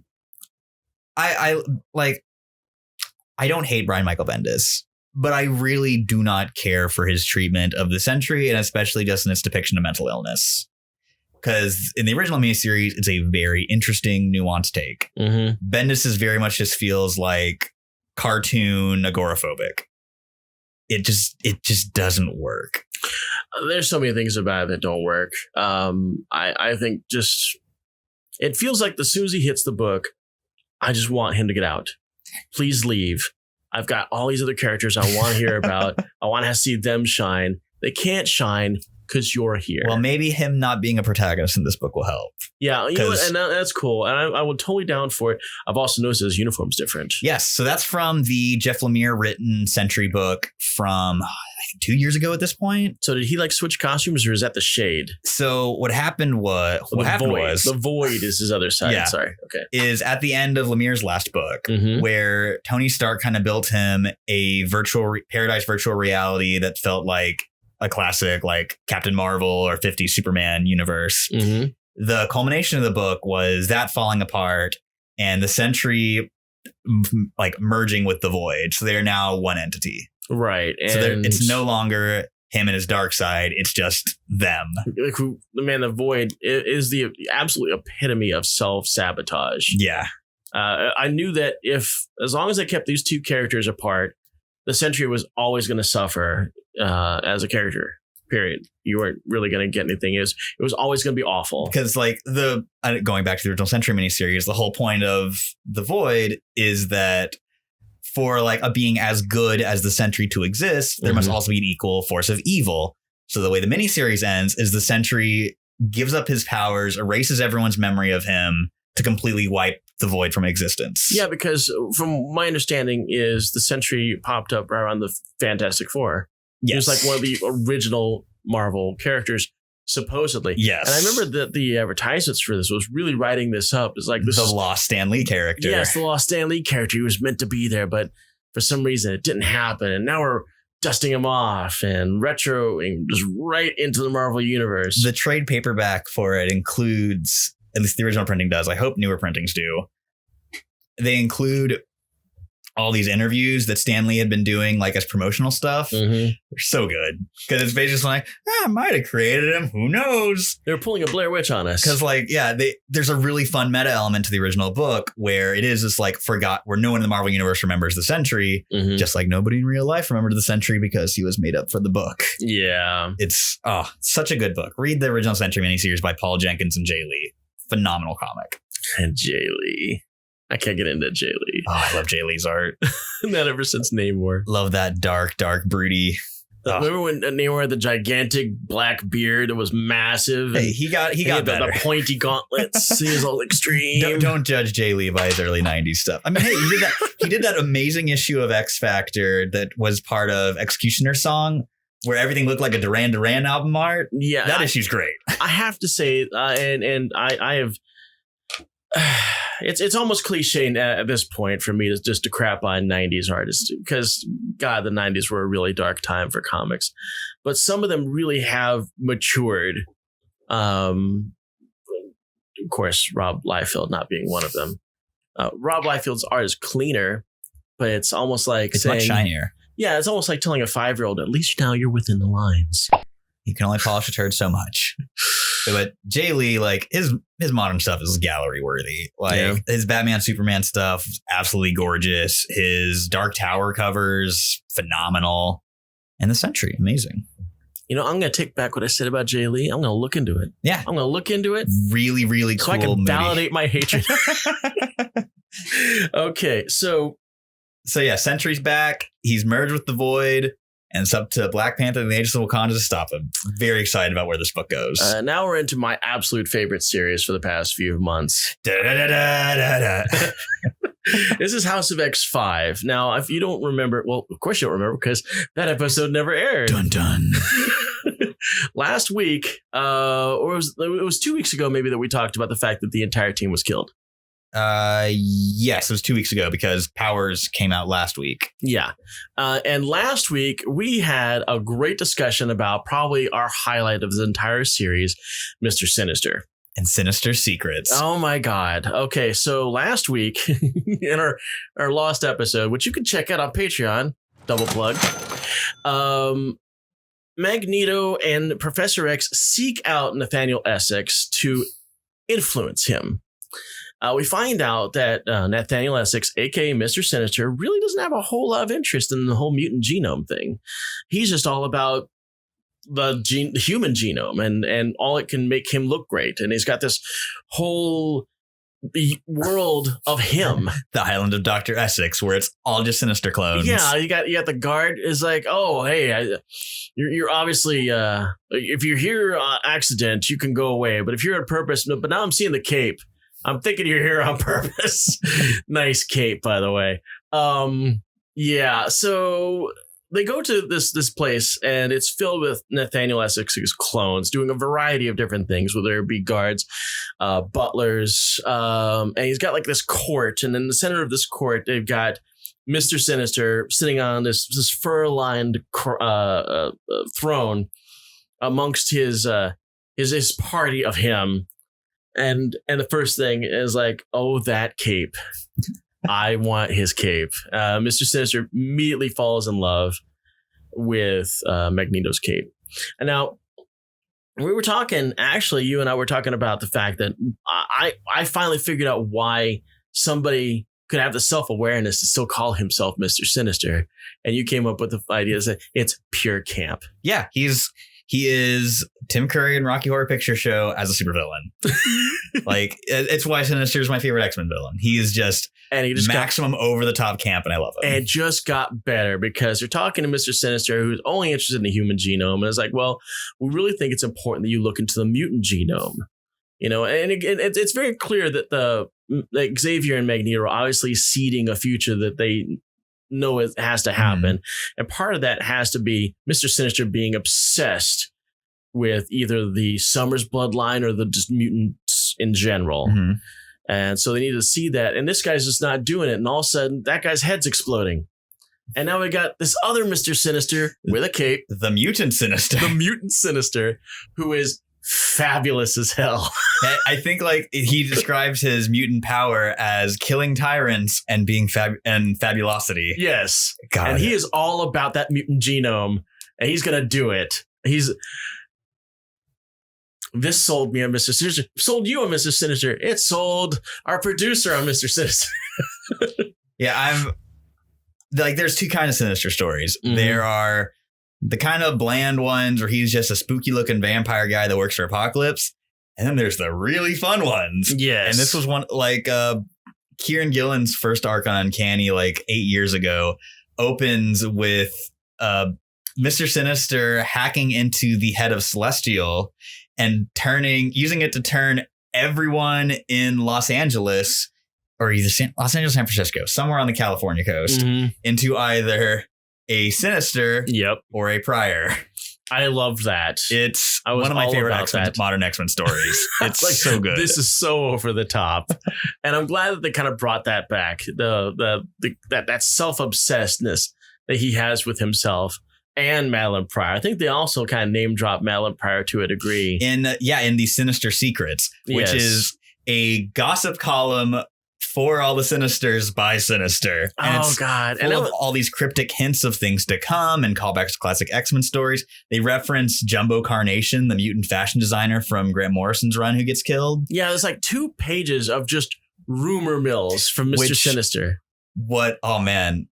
I don't hate Brian Michael Bendis, but I really do not care for his treatment of the Sentry, and especially just in its depiction of mental illness. Because in the original miniseries, it's a very interesting, nuanced take. Bendis is very much just feels like cartoon agoraphobic. It just doesn't work. There's so many things about it that don't work. I think just it feels like as soon as he hits the book, I just want him to get out. Please leave. I've got all these other characters I want to hear about. I want to see them shine. They can't shine because you're here. Well, maybe him not being a protagonist in this book will help. Yeah, you know what, and that's cool. And I would totally down for it. I've also noticed his uniform's different. Yes, so that's from the Jeff Lemire written Sentry book from I think 2 years ago at this point. So did he like switch costumes, or is that the Shade? So what happened was the Void is his other side. Yeah, sorry. Okay. Is at the end of Lemire's last book, where Tony Stark kind of built him a paradise virtual reality that felt like a classic like Captain Marvel or 50s Superman universe. The culmination of the book was that falling apart and the Sentry like merging with the Void. So they're now one entity. Right. And so it's no longer him and his dark side. It's just them. The Void is the absolute epitome of self-sabotage. Yeah. I knew that as long as I kept these two characters apart, the Sentry was always going to suffer as a character, period. You weren't really going to get anything. It was always going to be awful. Because like going back to the original Sentry miniseries, the whole point of the Void is that for like a being as good as the Sentry to exist, there must also be an equal force of evil. So the way the miniseries ends is the Sentry gives up his powers, erases everyone's memory of him to completely wipe the Void from existence. Yeah, because from my understanding is the Sentry popped up right around the Fantastic Four. Yes. He was like one of the original Marvel characters, supposedly. Yes. And I remember that the advertisements for this was really writing this up. It's like the lost Stan Lee character. Yes, the lost Stan Lee character. He was meant to be there, but for some reason it didn't happen. And now we're dusting him off and retroing just right into the Marvel universe. The trade paperback for it includes, at least the original printing does, I hope newer printings do, they include all these interviews that Stan Lee had been doing like as promotional stuff. Mm-hmm. They're so good because it's basically like, I might have created him. Who knows? They're pulling a Blair Witch on us. Because like, yeah, there's a really fun meta element to the original book where it is this like where no one in the Marvel universe remembers the Sentry, just like nobody in real life remembered the Sentry because he was made up for the book. Yeah. It's such a good book. Read the original Sentry miniseries by Paul Jenkins and Jay Lee. Phenomenal comic. And Jay Lee. I can't get into Jay Lee. Oh, I love Jay Lee's art. Not ever since Namor. Love that dark, broody. Remember when Namor had the gigantic black beard? It was massive. Hey, he got better. The pointy gauntlets. He was all extreme. Don't judge Jay Lee by his early 90s stuff. I mean, hey, he did that amazing issue of X Factor that was part of Executioner's Song where everything looked like a Duran Duran album art. Yeah. That issue's great. I have to say, and I have... It's almost cliche at this point for me to just to crap on 90s artists because, God, the 90s were a really dark time for comics. But some of them really have matured. Of course, Rob Liefeld not being one of them. Rob Liefeld's art is cleaner, but it's almost like it's much shinier. Yeah, it's almost like telling a 5-year-old, at least now you're within the lines. You can only polish a turd so much. But Jay Lee, like his modern stuff is gallery worthy. Like his Batman Superman stuff, absolutely gorgeous. His Dark Tower covers, phenomenal. And the Sentry, amazing. You know, I'm going to take back what I said about Jay Lee. I'm going to look into it. Yeah. I'm going to look into it. Really, really cool. So I can validate my hatred. Okay, so yeah, Sentry's back. He's merged with the Void. And it's up to Black Panther and the Agents of Wakanda to stop him. Very excited about where this book goes. Now we're into my absolute favorite series for the past few months. This is House of X5. Now, if you don't remember, well, of course you don't remember because that episode never aired. Dun dun. Last week, or it was 2 weeks ago, maybe, that we talked about the fact that the entire team was killed. Yes, it was 2 weeks ago because Powers came out last week. Yeah. And last week we had a great discussion about probably our highlight of the entire series, Mr. Sinister. And Sinister Secrets. Oh my God. Okay. So last week in our lost episode, which you can check out on Patreon, double plug, Magneto and Professor X seek out Nathaniel Essex to influence him. We find out that Nathaniel Essex, a.k.a. Mr. Sinister, really doesn't have a whole lot of interest in the whole mutant genome thing. He's just all about the human genome and all it can make him look great. And he's got this whole world of him. The island of Dr. Essex, where it's all just Sinister clones. Yeah, you got the guard is like, oh, hey, you're obviously, if you're here accident, you can go away. But if you're on purpose, no, but now I'm seeing the cape. I'm thinking you're here on purpose. Nice cape, by the way. Yeah, so they go to this place, and it's filled with Nathaniel Essex's clones doing a variety of different things, whether it be guards, butlers, and he's got like this court, and in the center of this court, they've got Mr. Sinister sitting on this fur-lined throne amongst his party of him. And the first thing is like, oh, that cape. I want his cape. Mr. Sinister immediately falls in love with Magneto's cape. And now we were talking, actually, you and I were talking about the fact that I finally figured out why somebody could have the self-awareness to still call himself Mr. Sinister. And you came up with the idea that it's pure camp. Yeah, he is Tim Curry in Rocky Horror Picture Show as a supervillain. Like, it's why Sinister is my favorite X-Men villain. He is just maximum over the top camp, and I love him. And it just got better because you're talking to Mr. Sinister, who's only interested in the human genome. And it's like, well, we really think it's important that you look into the mutant genome. You know, and it's very clear that Xavier and Magneto are obviously seeding a future that they know it has to happen. And part of that has to be Mr. Sinister being obsessed with either the Summers bloodline or the just mutants in general. And so they need to see that. And this guy's just not doing it. And all of a sudden, that guy's head's exploding. And now we got this other Mr. Sinister with a cape. The Mutant Sinister. The Mutant Sinister, who is fabulous as hell. I think like he describes his mutant power as killing tyrants and being fabulosity. Yes. God. And he is all about that mutant genome, and he's going to do it. This sold me on Mr. Sinister. Sold you on Mr. Sinister. It sold our producer on Mr. Sinister. Yeah, there's two kinds of Sinister stories. Mhm. There are the kind of bland ones where he's just a spooky looking vampire guy that works for Apocalypse. And then there's the really fun ones. Yes. And this was one like Kieran Gillen's first arc on Uncanny like 8 years ago opens with Mr. Sinister hacking into the head of Celestial and using it to turn everyone in Los Angeles or either Los Angeles, San Francisco, somewhere on the California coast into either a Sinister or a Prior. I love that. It's one of my favorite modern X-Men stories. It's like, so good. This is so over the top. And I'm glad that they kind of brought that back. That self-obsessedness that he has with himself and Madeline Pryor. I think they also kind of name drop Madeline Pryor to a degree. In the Sinister Secrets, which is a gossip column for all the Sinisters by Sinister. And God. Full of all these cryptic hints of things to come and callbacks to classic X-Men stories. They reference Jumbo Carnation, the mutant fashion designer from Grant Morrison's run who gets killed. Yeah, there's like 2 pages of just rumor mills from Mr. Sinister. Oh man.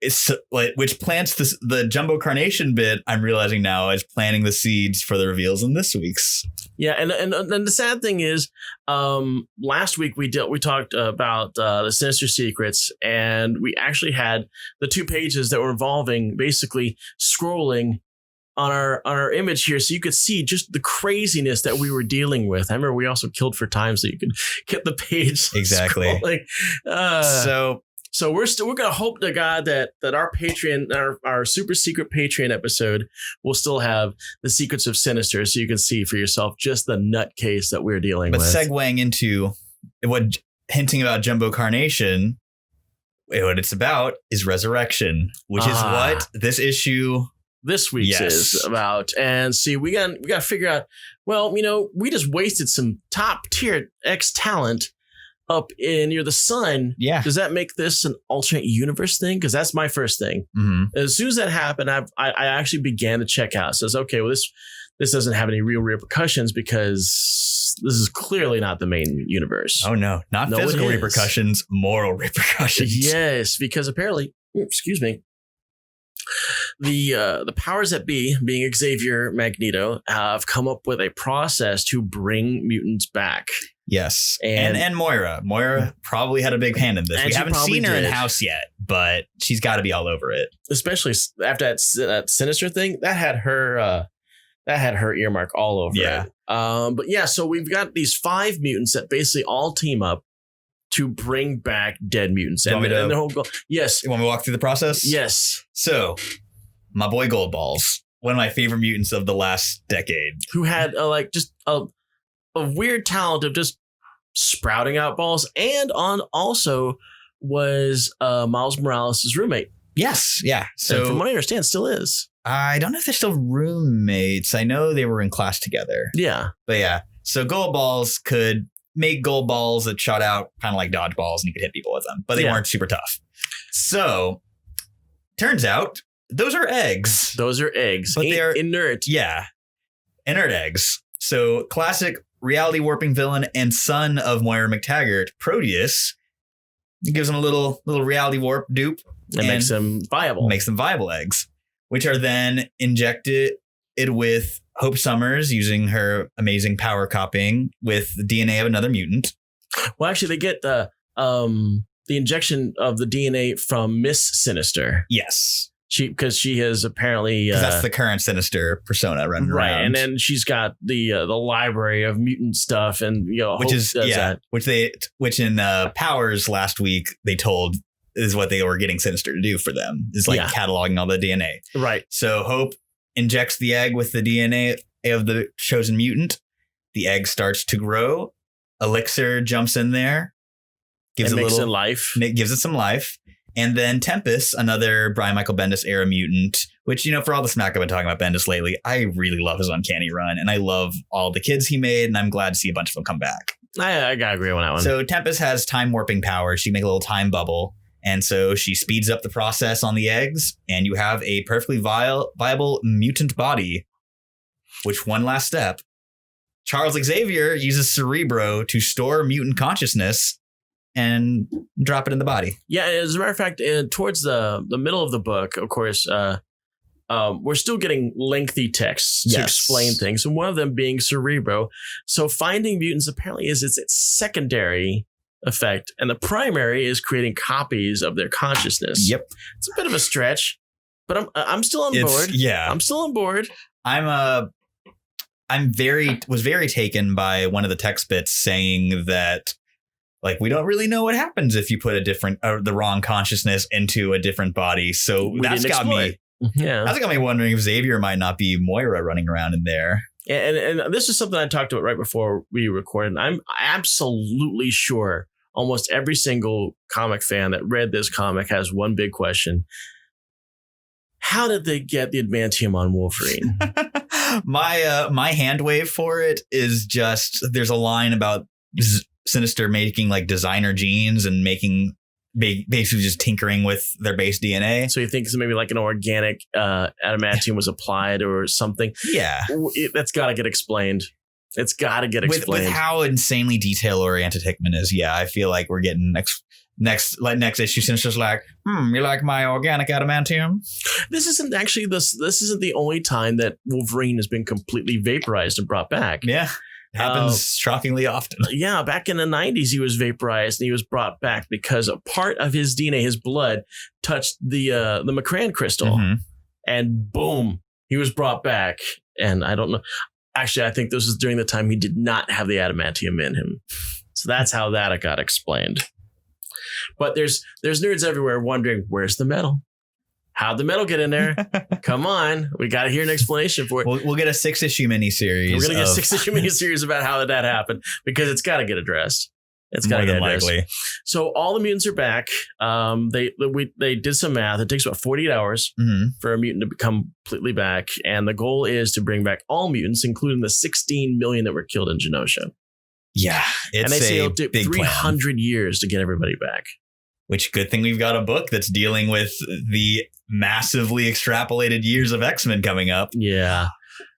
It's like, which plants the Jumbo Carnation bit, I'm realizing now, is planting the seeds for the reveals in this week's. Yeah, and the sad thing is, last week we talked about the Sinister Secrets, and we actually had the 2 pages that were involving basically scrolling on our image here, so you could see just the craziness that we were dealing with. I remember we also killed for time so you could get the page exactly. So we're going to hope to God that our Patreon, our super secret Patreon episode will still have the secrets of Sinister, so you can see for yourself just the nutcase that we're dealing with. But segueing into hinting about Jumbo Carnation, what it's about is resurrection, which is what this week's is about. And see, we got to figure out. Well, we just wasted some top tier X talent up near the sun. Yeah. Does that make this an alternate universe thing? Because that's my first thing. Mm-hmm. As soon as that happened, I actually began to check out. It says, okay, well, this doesn't have any real repercussions because this is clearly not the main universe. Oh, no. Not physical repercussions, moral repercussions. Yes, because apparently, excuse me, the powers that be, being Xavier, Magneto, have come up with a process to bring mutants back. Yes. And Moira. Moira probably had a big hand in this. We haven't seen her in house yet, but she's got to be all over it. Especially after that Sinister thing, that had her earmark all over it. But yeah, so we've got these 5 mutants that basically all team up to bring back dead mutants. And the whole goal. Yes. You want me to walk through the process? Yes. So, my boy Goldballs, one of my favorite mutants of the last decade, who had a weird talent of just sprouting out balls, and also was Miles Morales' roommate. Yes, yeah. So and from what I understand, still is. I don't know if they're still roommates. I know they were in class together. Yeah. But yeah, so gold balls could make gold balls that shot out kind of like dodgeballs, and you could hit people with them, but they weren't super tough. So turns out those are eggs. Those are eggs. But they are inert. Yeah. Inert eggs. So classic reality warping villain and son of Moira McTaggart, Proteus, gives him a little reality warp dupe and makes them viable. Makes them viable eggs, which are then injected with Hope Summers using her amazing power copying with the DNA of another mutant. Well, actually, they get the injection of the DNA from Miss Sinister. Yes. Because she has apparently that's the current Sinister persona running around, right? And then she's got the library of mutant stuff, and which in Powers last week they told is what they were getting Sinister to do for them, is like cataloging all the DNA. Right. So Hope injects the egg with the DNA of the chosen mutant. The egg starts to grow. Elixir jumps in there, gives it some life. And then Tempest, another Brian Michael Bendis era mutant, which, for all the smack I've been talking about Bendis lately, I really love his Uncanny Run, and I love all the kids he made, and I'm glad to see a bunch of them come back. I gotta agree on that one. So Tempest has time warping powers. She can make a little time bubble, and so she speeds up the process on the eggs, and you have a perfectly viable mutant body. Which, one last step, Charles Xavier uses Cerebro to store mutant consciousness and drop it in the body. Yeah, as a matter of fact, towards the middle of the book, of course, we're still getting lengthy texts to explain things, and one of them being Cerebro. So finding mutants apparently is its secondary effect, and the primary is creating copies of their consciousness. Yep. It's a bit of a stretch, but I'm still on board. Yeah. I'm still on board. Was very taken by one of the text bits saying that, like, we don't really know what happens if you put the wrong consciousness into a different body. So that's got me wondering if Xavier might not be Moira running around in there. And this is something I talked about right before we recorded. I'm absolutely sure almost every single comic fan that read this comic has one big question. How did they get the adamantium on Wolverine? My hand wave for it is just, there's a line about Sinister making like designer genes and making basically just tinkering with their base DNA. So you think maybe like an organic adamantium was applied or something? Yeah. That's got to get explained. It's got to get explained. With how insanely detail oriented Hickman is. Yeah, I feel like we're getting next issue. Sinister's like, you like my organic adamantium? This isn't the only time that Wolverine has been completely vaporized and brought back. Yeah. Happens shockingly often. Yeah, back in the 90s, he was vaporized and he was brought back because a part of his DNA, his blood, touched the McCran crystal, and boom, he was brought back. And I don't know. Actually, I think this was during the time he did not have the adamantium in him. So that's how that got explained. But there's nerds everywhere wondering, where's the metal? How'd the metal get in there? Come on. We got to hear an explanation for it. We'll get a 6-issue miniseries. We're going to get a 6-issue miniseries about how that happened, because it's got to get addressed. It's got to get addressed. Likely. So all the mutants are back. They did some math. It takes about 48 hours for a mutant to become completely back. And the goal is to bring back all mutants, including the 16 million that were killed in Genosha. Yeah. And they say it'll take 300 years to get everybody back. Which, good thing we've got a book that's dealing with the massively extrapolated years of X-Men coming up. Yeah.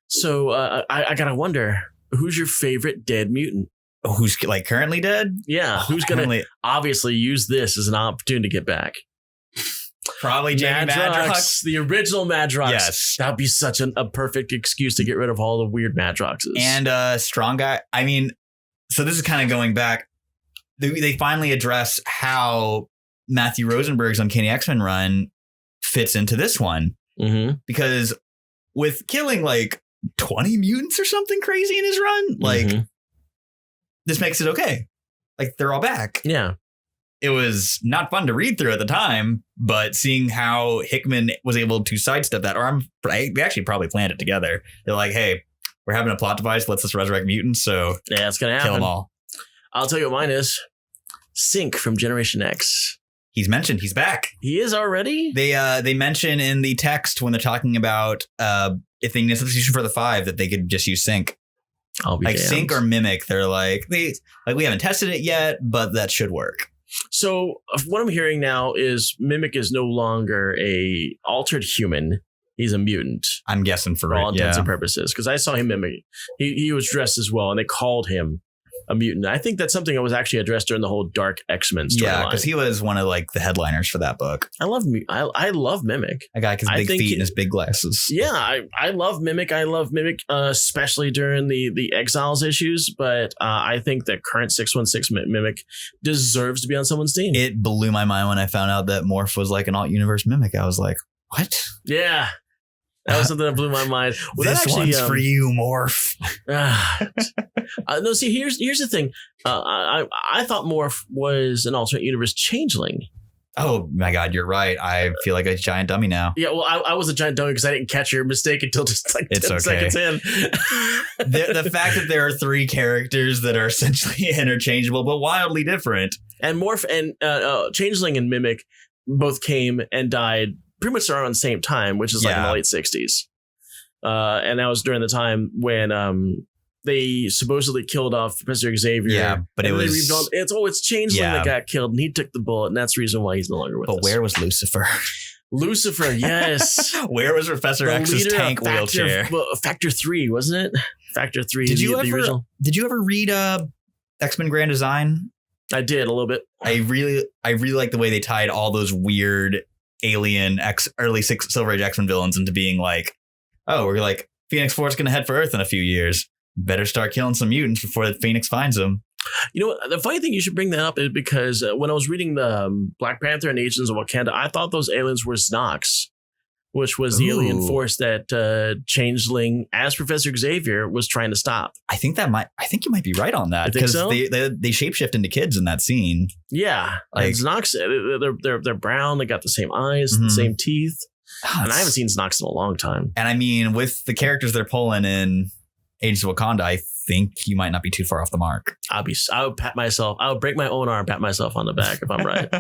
So I got to wonder, who's your favorite dead mutant? Who's like currently dead? Yeah. Who's going to obviously use this as an opportunity to get back? Probably Jamie Madrox. The original Madrox. Yes. That'd be such a perfect excuse to get rid of all the weird Madroxes. And Strong Guy. I mean, so this is kind of going back. They finally address how Matthew Rosenberg's Uncanny X-Men run fits into this one. Because with killing like 20 mutants or something crazy in his run, like this makes it okay. Like they're all back. Yeah. It was not fun to read through at the time, but seeing how Hickman was able to sidestep that, they actually probably planned it together. They're like, hey, we're having a plot device. Let's just resurrect mutants. So yeah, it's going to happen. Kill them all. I'll tell you what mine is. Sync from Generation X. He's mentioned. He's back. He is already? They mention in the text when they're talking about if they need a substitution for the 5 that they could just use Sync. I'll be like damned. Sync or Mimic. They're like we haven't tested it yet, but that should work. So what I'm hearing now is Mimic is no longer a altered human. He's a mutant. I'm guessing for all intents and purposes, because I saw him Mimic. He was dressed as well, and they called him a mutant. I think that's something that was actually addressed during the whole Dark X-Men storyline. Yeah, because he was one of like the headliners for that book. I love Mimic. A guy with his big feet and his big glasses. Yeah, I love Mimic. I love Mimic, especially during the Exiles issues. But I think that current 616 Mimic deserves to be on someone's team. It blew my mind when I found out that Morph was like an alt-universe Mimic. I was like, what? Yeah. That was something that blew my mind. Well, this one's for you, Morph. No, see, here's the thing. I thought Morph was an alternate universe changeling. Oh my God, you're right. I feel like a giant dummy now. Yeah, well, I was a giant dummy because I didn't catch your mistake until just like 10 seconds in. The fact that there are 3 characters that are essentially interchangeable but wildly different. And Morph and Changeling and Mimic both came and died pretty much around the same time, which is like in the late 60s. And that was during the time when they supposedly killed off Professor Xavier. Yeah, but it's Changeling that got killed, and he took the bullet, and that's the reason why he's no longer with us. But where was Lucifer? Lucifer, yes. Where was Professor X's tank wheelchair? Factor 3, wasn't it? Factor 3. Did you original? ever read X-Men Grand Design? I did a little bit. I really like the way they tied all those weird alien early Silver Age X-Men villains into being like, oh, we're like Phoenix Force going to head for Earth in a few years. Better start killing some mutants before the Phoenix finds them. You know what? The funny thing you should bring that up is because when I was reading the Black Panther and Agents of Wakanda, I thought those aliens were Znox, which was the alien force that Changeling, as Professor Xavier, was trying to stop. I think you might be right on that because they shapeshift into kids in that scene. Yeah, like Znox, they're brown. They got the same eyes, the same teeth, and I haven't seen Znox in a long time. And I mean, with the characters they're pulling in Agents of Wakanda, I think you might not be too far off the mark. I would pat myself. I would break my own arm, pat myself on the back if I'm right.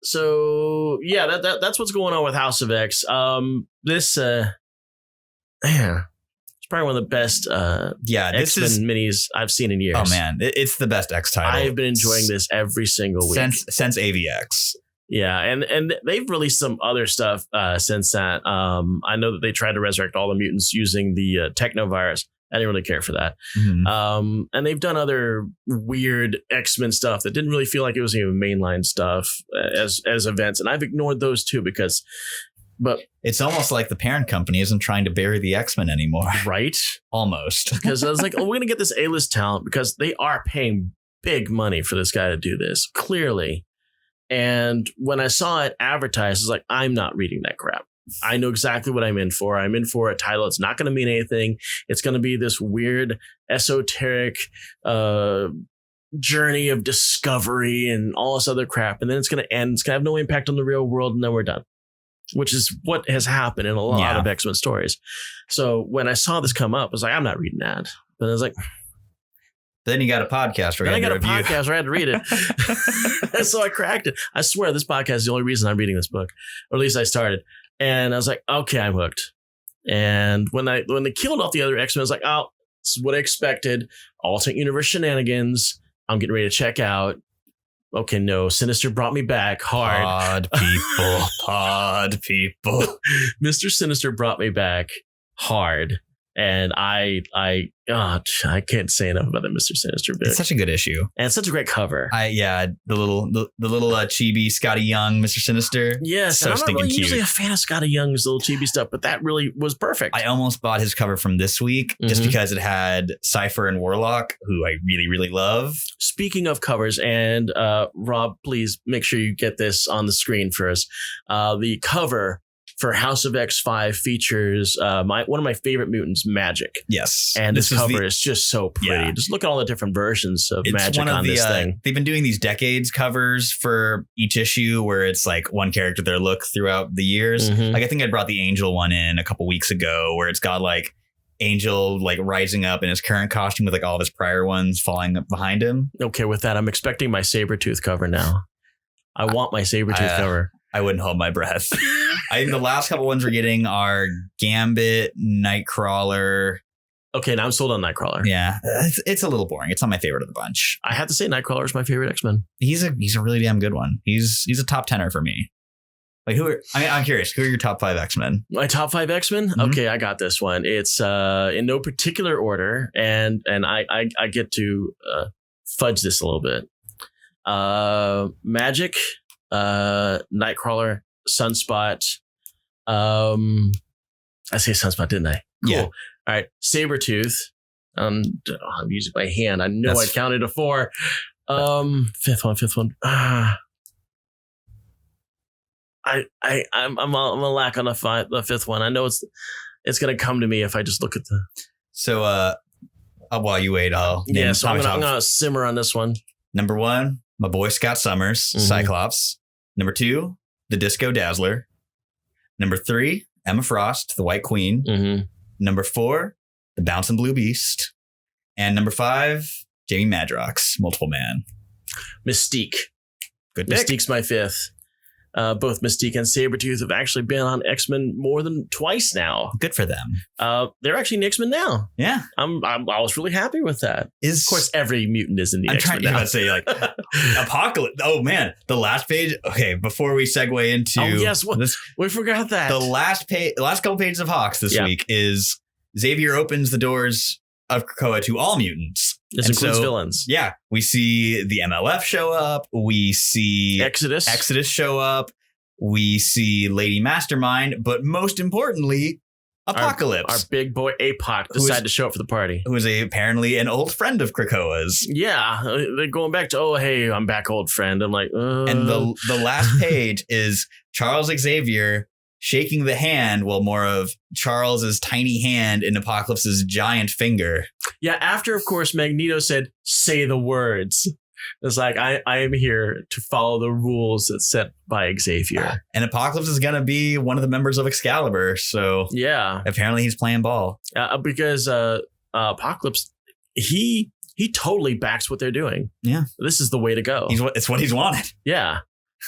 So yeah, that's what's going on with House of X. This it's probably one of the best X-Men minis I've seen in years. Oh man, it's the best X title. I've been enjoying this every single week since AVX. Yeah, and they've released some other stuff since that. I know that they tried to resurrect all the mutants using the technovirus. I didn't really care for that. Mm-hmm. And they've done other weird X-Men stuff that didn't really feel like it was even mainline stuff as events. And I've ignored those too but it's almost like the parent company isn't trying to bury the X-Men anymore. Right? Almost. Because I was like, we're going to get this A-list talent because they are paying big money for this guy to do this, clearly. And when I saw it advertised, I was like, I'm not reading that crap. I know exactly what I'm in for. I'm in for a title. It's not going to mean anything. It's going to be this weird, esoteric journey of discovery and all this other crap. And then it's going to end. It's going to have no impact on the real world. And then we're done, which is what has happened in a lot of X-Men stories. So when I saw this come up, I was like, I'm not reading that. But I was like... Then you got a podcast where I had to read it. So I cracked it. I swear this podcast is the only reason I'm reading this book, or at least I started. And I was like, okay, I'm hooked. And when they killed off the other X-Men, I was like, oh, this is what I expected. Alternate universe shenanigans. I'm getting ready to check out. Okay, no, Sinister brought me back hard. Pod people. Mr. Sinister brought me back hard. And I can't say enough about that Mr. Sinister bit. It's such a good issue, and it's such a great cover. The little chibi Scotty Young Mr. Sinister. Yes, so and I'm not really cute. Usually a fan of Scotty Young's little chibi stuff, but that really was perfect. I almost bought his cover from this week just because it had Cypher and Warlock, who I really really love. Speaking of covers, and Rob, please make sure you get this on the screen for us. The cover for House of X5 features one of my favorite mutants, Magic. Yes. And this cover is just so pretty. Yeah. Just look at all the different versions of Magic on this thing. They've been doing these decades covers for each issue where it's like one character, their look throughout the years. Like I think I brought the Angel one in a couple weeks ago where it's got like Angel like rising up in his current costume with like all of his prior ones falling up behind him. Okay, with that, I'm expecting my Sabretooth cover now. I want my Sabretooth cover. I wouldn't hold my breath. I think the last couple ones we're getting are Gambit, Nightcrawler. Okay, now I'm sold on Nightcrawler. Yeah, it's a little boring. It's not my favorite of the bunch. I have to say Nightcrawler is my favorite X-Men. He's a really damn good one. He's a top 10er for me. Like I'm curious. Who are your top 5 X-Men? My top 5 X-Men? Mm-hmm. Okay, I got this one. It's in no particular order, and I get to fudge this a little bit. Magic, Nightcrawler, Sunspot. I say Sunspot, didn't I? Cool. Yeah. All right, Sabretooth. I'm using my hand. I know I counted to 4. Fifth one. I'm a lack on the fifth one. I know it's gonna come to me if I just look at the. So while you wait, I'll name so I'm gonna simmer on this one. Number 1, my boy Scott Summers, Cyclops. Number 2, the Disco Dazzler. Number 3, Emma Frost, the White Queen. Number 4, the Bouncing Blue Beast. And number 5, Jamie Madrox, Multiple Man. Mystique. Good pick. Mystique's my 5th. Both Mystique and Sabretooth have actually been on X-Men more than twice now. Good for them. They're actually in X-Men now. Yeah. I was really happy with that. Of course, every mutant is in the X-Men now. I'm trying to say, like, Apocalypse. Oh, man. The last page. Okay, before we segue into... Oh, yes. This, we forgot that. the last couple pages of Hawks this week is Xavier opens the doors of Krakoa to all mutants. This includes villains. Yeah. We see the MLF show up. We see Exodus show up. We see Lady Mastermind. But most importantly, Apocalypse. Our big boy Apoc decided to show up for the party. Who is apparently an old friend of Krakoa's. Yeah. They're going back to, oh, hey, I'm back, old friend. I'm like, And the last page is Charles Xavier shaking the hand, well, more of Charles's tiny hand in Apocalypse's giant finger. Yeah, after, of course, Magneto said, say the words. It's like, I am here to follow the rules that's set by Xavier. And Apocalypse is going to be one of the members of Excalibur. So yeah, apparently he's playing ball. Because Apocalypse, he totally backs what they're doing. Yeah. This is the way to go. It's what he's wanted. Yeah.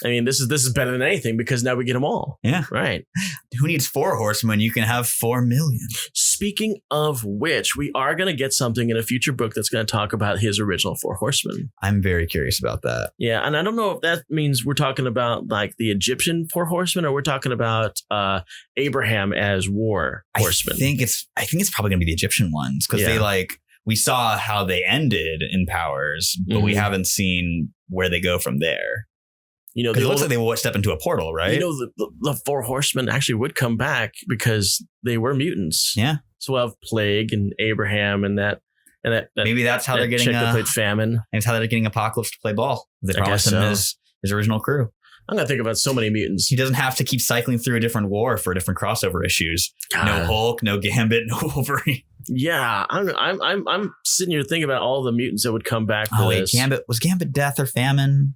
I mean, this is better than anything because now we get them all. Yeah. Right. Who needs 4 horsemen? You can have 4 million. Speaking of which, we are going to get something in a future book that's going to talk about his original 4 horsemen. I'm very curious about that. Yeah. And I don't know if that means we're talking about like the Egyptian 4 horsemen or we're talking about Abraham as war horsemen. I think it's probably going to be the Egyptian ones because we saw how they ended in Powers, but we haven't seen where they go from there. You know, it looks like they will step into a portal, right? You know, the 4 horsemen actually would come back because they were mutants. Yeah. So we'll have Plague and Abraham and that maybe that's how they're getting chick that played Famine. And it's how they're getting Apocalypse to play ball. They promised him his original crew. I'm gonna think about so many mutants. He doesn't have to keep cycling through a different war for different crossover issues. God. No Hulk, no Gambit, no Wolverine. Yeah, I'm sitting here thinking about all the mutants that would come back. Oh wait, was Gambit Death or Famine?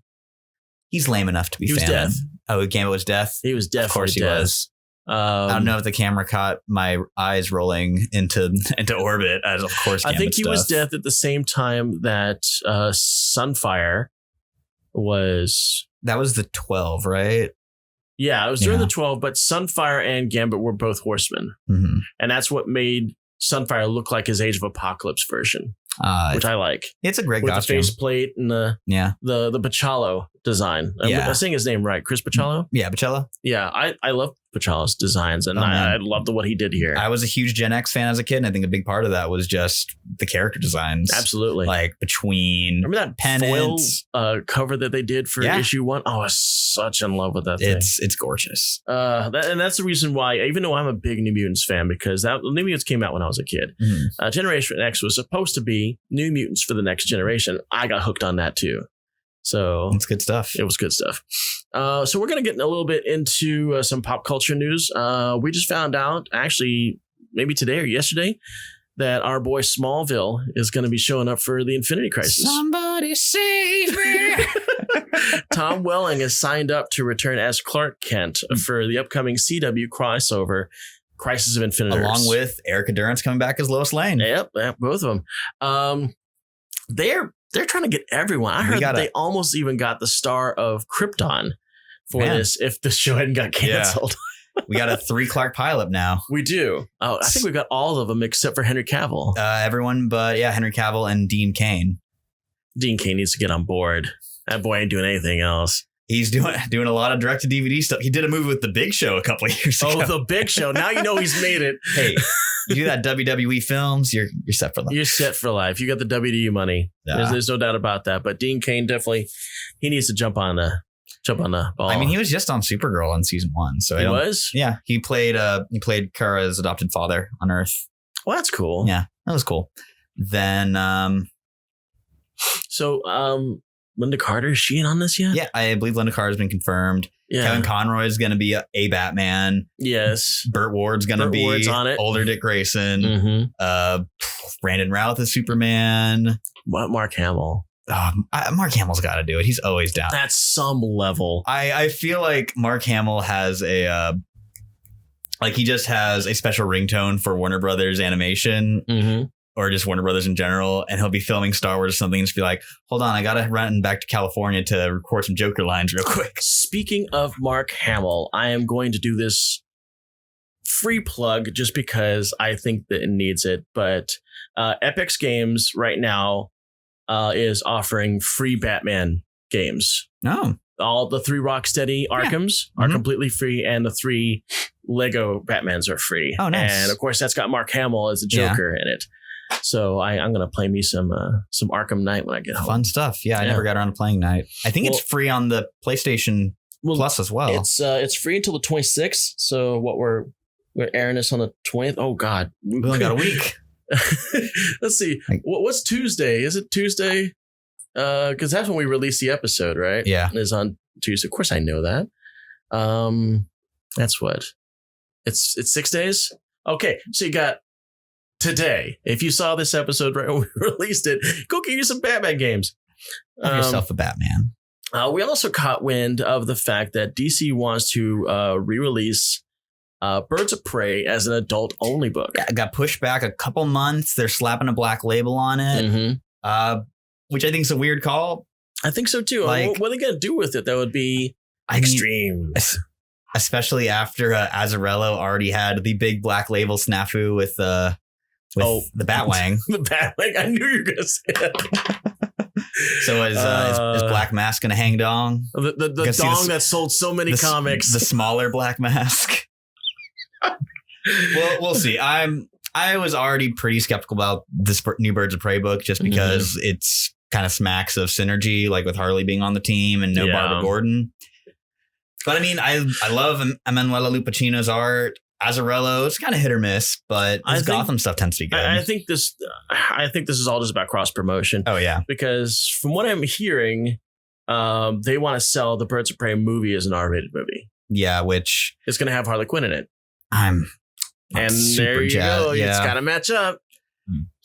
He's lame enough to be Famine. He was Death. Oh, Gambit was Death? He was definitely Of course he was. I don't know if the camera caught my eyes rolling into orbit, as of course Gambit's I think he Death. was Death at the same time that Sunfire was... That was the 12, right? Yeah, it was during the 12, but Sunfire and Gambit were both horsemen. Mm-hmm. And that's what made Sunfire look like his Age of Apocalypse version. Which I like. It's a great with costume. The faceplate and the Pichelli design. I'm saying his name right. Chris Pichelli? Yeah, Pichelli. Yeah, I love Pichelli's designs, and I loved what he did here. I was a huge Gen X fan as a kid, and I think a big part of that was just the character designs. Absolutely. Like between remember that foil cover that they did for issue 1? Oh, I was such in love with that thing. It's gorgeous. And that's the reason why, even though I'm a big New Mutants fan, because New Mutants came out when I was a kid. Mm-hmm. Generation X was supposed to be New Mutants for the next generation. I got hooked on that too. So it's good stuff. It was good stuff. So we're going to get a little bit into some pop culture news. We just found out, actually, maybe today or yesterday, that our boy Smallville is going to be showing up for the Infinity Crisis. Somebody save me! Tom Welling has signed up to return as Clark Kent for the upcoming CW crossover Crisis of Infinity. Along with Erica Durance coming back as Lois Lane. Yep, both of them. They're trying to get everyone. I heard that they almost even got the star of Krypton for this if the show hadn't got canceled. Yeah. We got a 3 Clark pilot now. We do. Oh, I think we got all of them except for Henry Cavill. Everyone but Henry Cavill and Dean Cain. Dean Cain needs to get on board. That boy ain't doing anything else. He's doing a lot of direct-to-DVD stuff. He did a movie with The Big Show a couple of years ago. Oh, The Big Show. Now you know he's made it. Hey, you do that WWE films, you're set for life. You're set for life. You got the WDU money. Yeah. There's no doubt about that. But Dean Cain definitely, he needs to jump on the ball. I mean, he was just on Supergirl in season 1. So he was? Yeah. He played Kara's adopted father on Earth. Well, that's cool. Yeah, that was cool. Then Linda Carter, is she in on this yet? Yeah, I believe Linda Carter has been confirmed. Yeah. Kevin Conroy is going to be a Batman. Yes. Burt Ward's going to be on it. Older Dick Grayson. Mm-hmm. Brandon Routh is Superman. What? Mark Hamill. Mark Hamill's got to do it. He's always down. At some level. I feel like Mark Hamill has he just has a special ringtone for Warner Brothers animation. Mm-hmm. or just Warner Brothers in general, and he'll be filming Star Wars or something and just be like, hold on, I gotta run back to California to record some Joker lines real quick. Speaking of Mark Hamill, I am going to do this free plug just because I think that it needs it. But Epix Games right now is offering free Batman games. Oh. All the 3 Rocksteady Arkhams are completely free, and the 3 Lego Batmans are free. Oh, nice. And of course, that's got Mark Hamill as the Joker in it. So I'm going to play me some Arkham Knight when I get home. Fun stuff. Yeah, I never got around to playing Knight. I think it's free on the PlayStation Plus as well. It's free until the 26th. So what we're airing this on the 20th. Oh God, we only got a week. Let's see. What's Tuesday? Is it Tuesday? Because that's when we release the episode, right? Yeah, it's on Tuesday. Of course, I know that. That's what. It's 6 days. Okay, so you got today. If you saw this episode right when we released it, go get you some Batman games. Have yourself a Batman. We also caught wind of the fact that DC wants to re-release Birds of Prey as an adult-only book. Yeah, it got pushed back a couple months. They're slapping a black label on it, which I think is a weird call. I think so too. What are they going to do with it? That would be extreme. Especially after Azzarello already had the big black label snafu with the Batwang. The Batwang. I knew you were going to say that. So is Black Mask going to hang dong? The dong that sold so many comics. The smaller Black Mask. Well, we'll see. I was already pretty skeptical about this new Birds of Prey book just because it's kind of smacks of synergy, like with Harley being on the team and no Barbara Gordon. But I mean, I love Emanuela Lupacino's art. Azzarello, it's kind of hit or miss, but Gotham stuff tends to be good. I think this is all just about cross promotion. Oh yeah, because from what I'm hearing, they want to sell the Birds of Prey movie as an R-rated movie. Yeah, which is going to have Harley Quinn in it. I'm and super there you jazzed. go. Yeah. It's got to match up.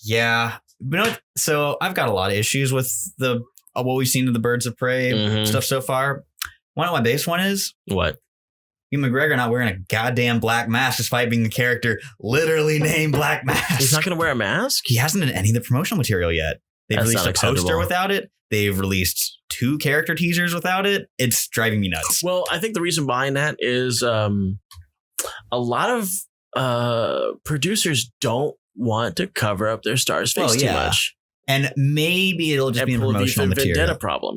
Yeah, but you know what? So I've got a lot of issues with what we've seen of the Birds of Prey stuff so far. One of my biggest one is what? Ewan McGregor not wearing a goddamn black mask despite being the character literally named Black Mask. He's not going to wear a mask? He hasn't in any of the promotional material yet. They've released a poster without it. They've released 2 character teasers without it. It's driving me nuts. Well, I think the reason behind that is a lot of producers don't want to cover up their star's face too much. And maybe it'll just be a promotional material. Vendetta problem.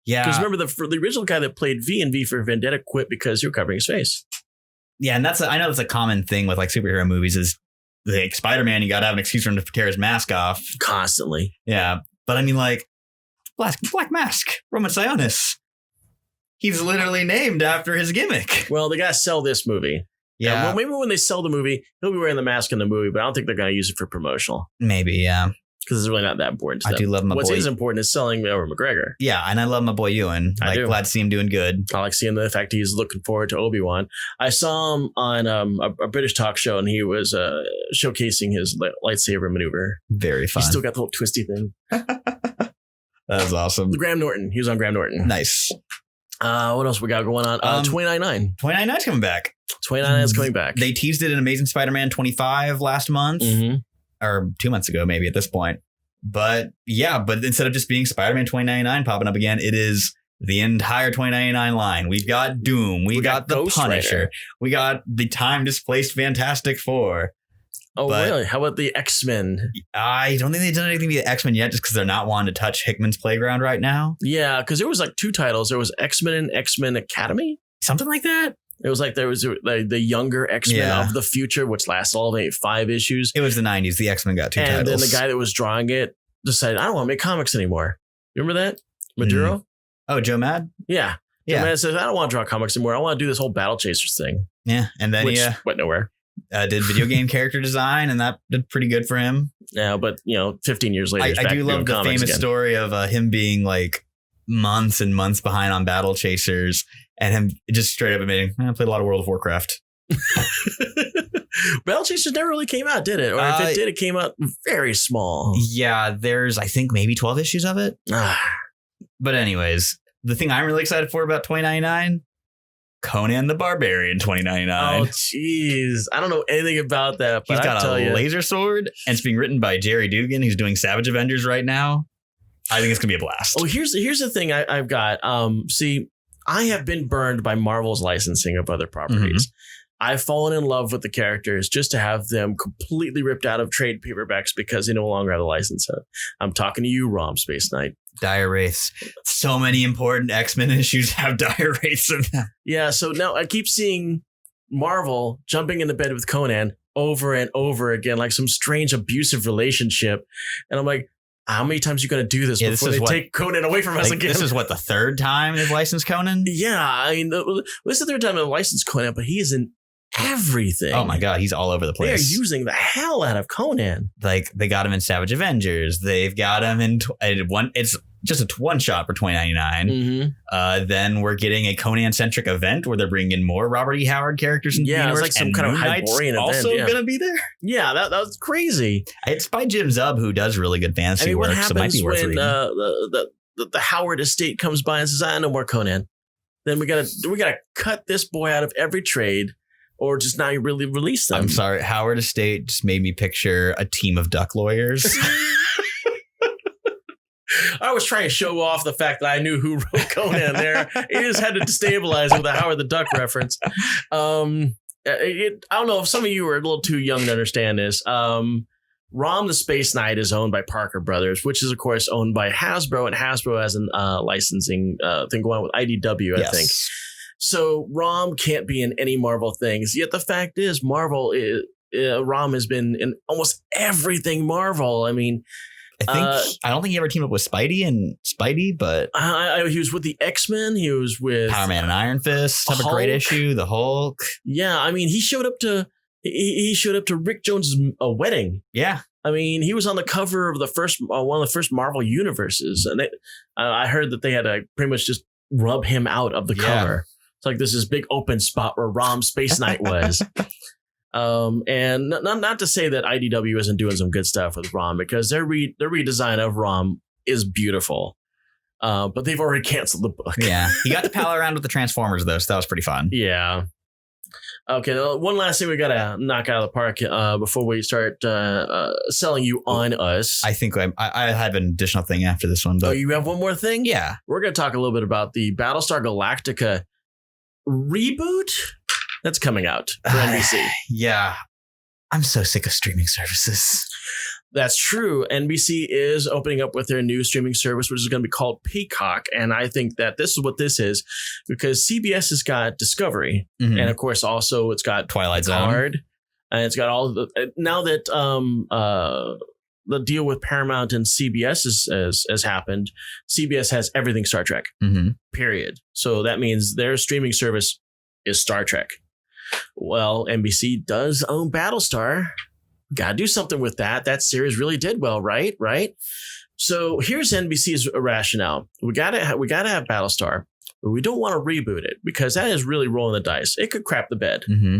Yeah. Because remember, the original guy that played V in V for Vendetta quit because you're covering his face. Yeah, and I know that's a common thing with like superhero movies is like Spider-Man, you got to have an excuse for him to tear his mask off. Constantly. Yeah. But I mean, like, Black Mask, Roman Sionis. He's literally named after his gimmick. Well, they got to sell this movie. Yeah. Maybe when they sell the movie, he'll be wearing the mask in the movie, but I don't think they're going to use it for promotional. Maybe, yeah. Because it's really not that important to them. I do love my boy. What is important is selling over McGregor. Yeah, and I love my boy Ewan. Glad to see him doing good. I like seeing the fact he's looking forward to Obi-Wan. I saw him on a British talk show, and he was showcasing his lightsaber maneuver. Very fun. He's still got the whole twisty thing. That was awesome. Graham Norton. He was on Graham Norton. Nice. What else we got going on? 2099. 2099's coming back. 2099 is coming back. They teased it in Amazing Spider-Man 25 last month. Or 2 months ago, maybe at this point. But instead of just being Spider-Man 2099 popping up again, it is the entire 2099 line. We've got Doom. We got the Ghost Punisher. Rider. We got the time-displaced Fantastic Four. Oh, really? How about the X-Men? I don't think they've done anything to the X-Men yet just because they're not wanting to touch Hickman's playground right now. Yeah, because there was like 2 titles. There was X-Men and X-Men Academy. Something like that. It was like there was like the younger X-Men of the future, which lasted all of 5 issues. It was the 90s. The X-Men got 2 titles. And then the guy that was drawing it decided, I don't want to make comics anymore. Remember that? Maduro? Oh, Joe Mad? Yeah. Joe Mad says, I don't want to draw comics anymore. I want to do this whole Battle Chasers thing. Yeah. And then he went nowhere. Did video game character design, and that did pretty good for him. Yeah, but 15 years later, I do love the famous story of him being like months and months behind on Battle Chasers, and him just straight up admitting, I played a lot of World of Warcraft. Battle Chasers never really came out, did it? Or if it did, it came out very small. Yeah, there's I think maybe 12 issues of it. But anyways, the thing I'm really excited for about 2099, Conan the Barbarian 2099. Oh, jeez. I don't know anything about that, but He's got I'll a tell you. laser sword, and it's being written by Jerry Dugan. He's doing Savage Avengers right now. I think it's going to be a blast. Oh, here's the thing I've got. See, I have been burned by Marvel's licensing of other properties. I've fallen in love with the characters just to have them completely ripped out of trade paperbacks because they no longer have the license. I'm talking to you, Rom Space Knight. Dire Wraiths. So many important X-Men issues have Dire Wraiths in them. Yeah, so now I keep seeing Marvel jumping into bed with Conan over and over again, like some strange abusive relationship. And I'm like, how many times are you going to do this before they take Conan away from us again? This is what, the third time they've licensed Conan? Yeah, I mean, this is the third time they've licensed Conan, but he is in everything. Oh my God, he's all over the place. They are using the hell out of Conan. Like, they got him in Savage Avengers. They've got him in it's just a one shot for $20.99. Then we're getting a Conan-centric event where they're bringing in more Robert E. Howard characters in the universe. It's like some kind of Hyborian event. Also going to be there. Yeah, that was crazy. It's by Jim Zub, who does really good fantasy work. So it might be worth reading. The Howard estate comes by and says, "No more Conan." Then we gotta cut this boy out of every trade, or just not really release them. I'm sorry, Howard estate just made me picture a team of duck lawyers. I was trying to show off the fact that I knew who wrote Conan there. He just had to destabilize it with a Howard the Duck reference. I don't know if some of you are a little too young to understand this. Rom the Space Knight is owned by Parker Brothers, which is, of course, owned by Hasbro. And Hasbro has a licensing thing going on with IDW, I think. So Rom can't be in any Marvel things. Yet the fact is, Rom has been in almost everything Marvel. I mean, I don't think he ever teamed up with Spidey, but he was with the X-Men. He was with Power Man and Iron Fist. Have a great issue. The Hulk. Yeah, I mean, he showed up to Rick Jones's wedding. Yeah, I mean, he was on the cover of the first one of the first Marvel universes, and I heard that they had to pretty much just rub him out of the cover. It's like this big open spot where Rom Space Knight was. And not to say that IDW isn't doing some good stuff with Rom, because their redesign of Rom is beautiful. But they've already canceled the book. Yeah. He got to pal around with the Transformers, though, so that was pretty fun. Yeah. Okay, one last thing we got to knock out of the park before we start selling you on us. I think I have an additional thing after this one. But... Oh, you have one more thing? Yeah. We're going to talk a little bit about the Battlestar Galactica reboot that's coming out for NBC. Yeah. I'm so sick of streaming services. That's true. NBC is opening up with their new streaming service, which is going to be called Peacock. And I think that this is what this is, because CBS has got Discovery. Mm-hmm. And of course, also it's got Twilight Zone. And it's got all of the, now that the deal with Paramount and CBS has happened, CBS has everything Star Trek, period. So that means their streaming service is Star Trek. Well, NBC does own Battlestar. Got to do something with that. That series really did well, right? So here's NBC's rationale. We gotta have Battlestar, but we don't want to reboot it because that is really rolling the dice. It could crap the bed. Mm-hmm.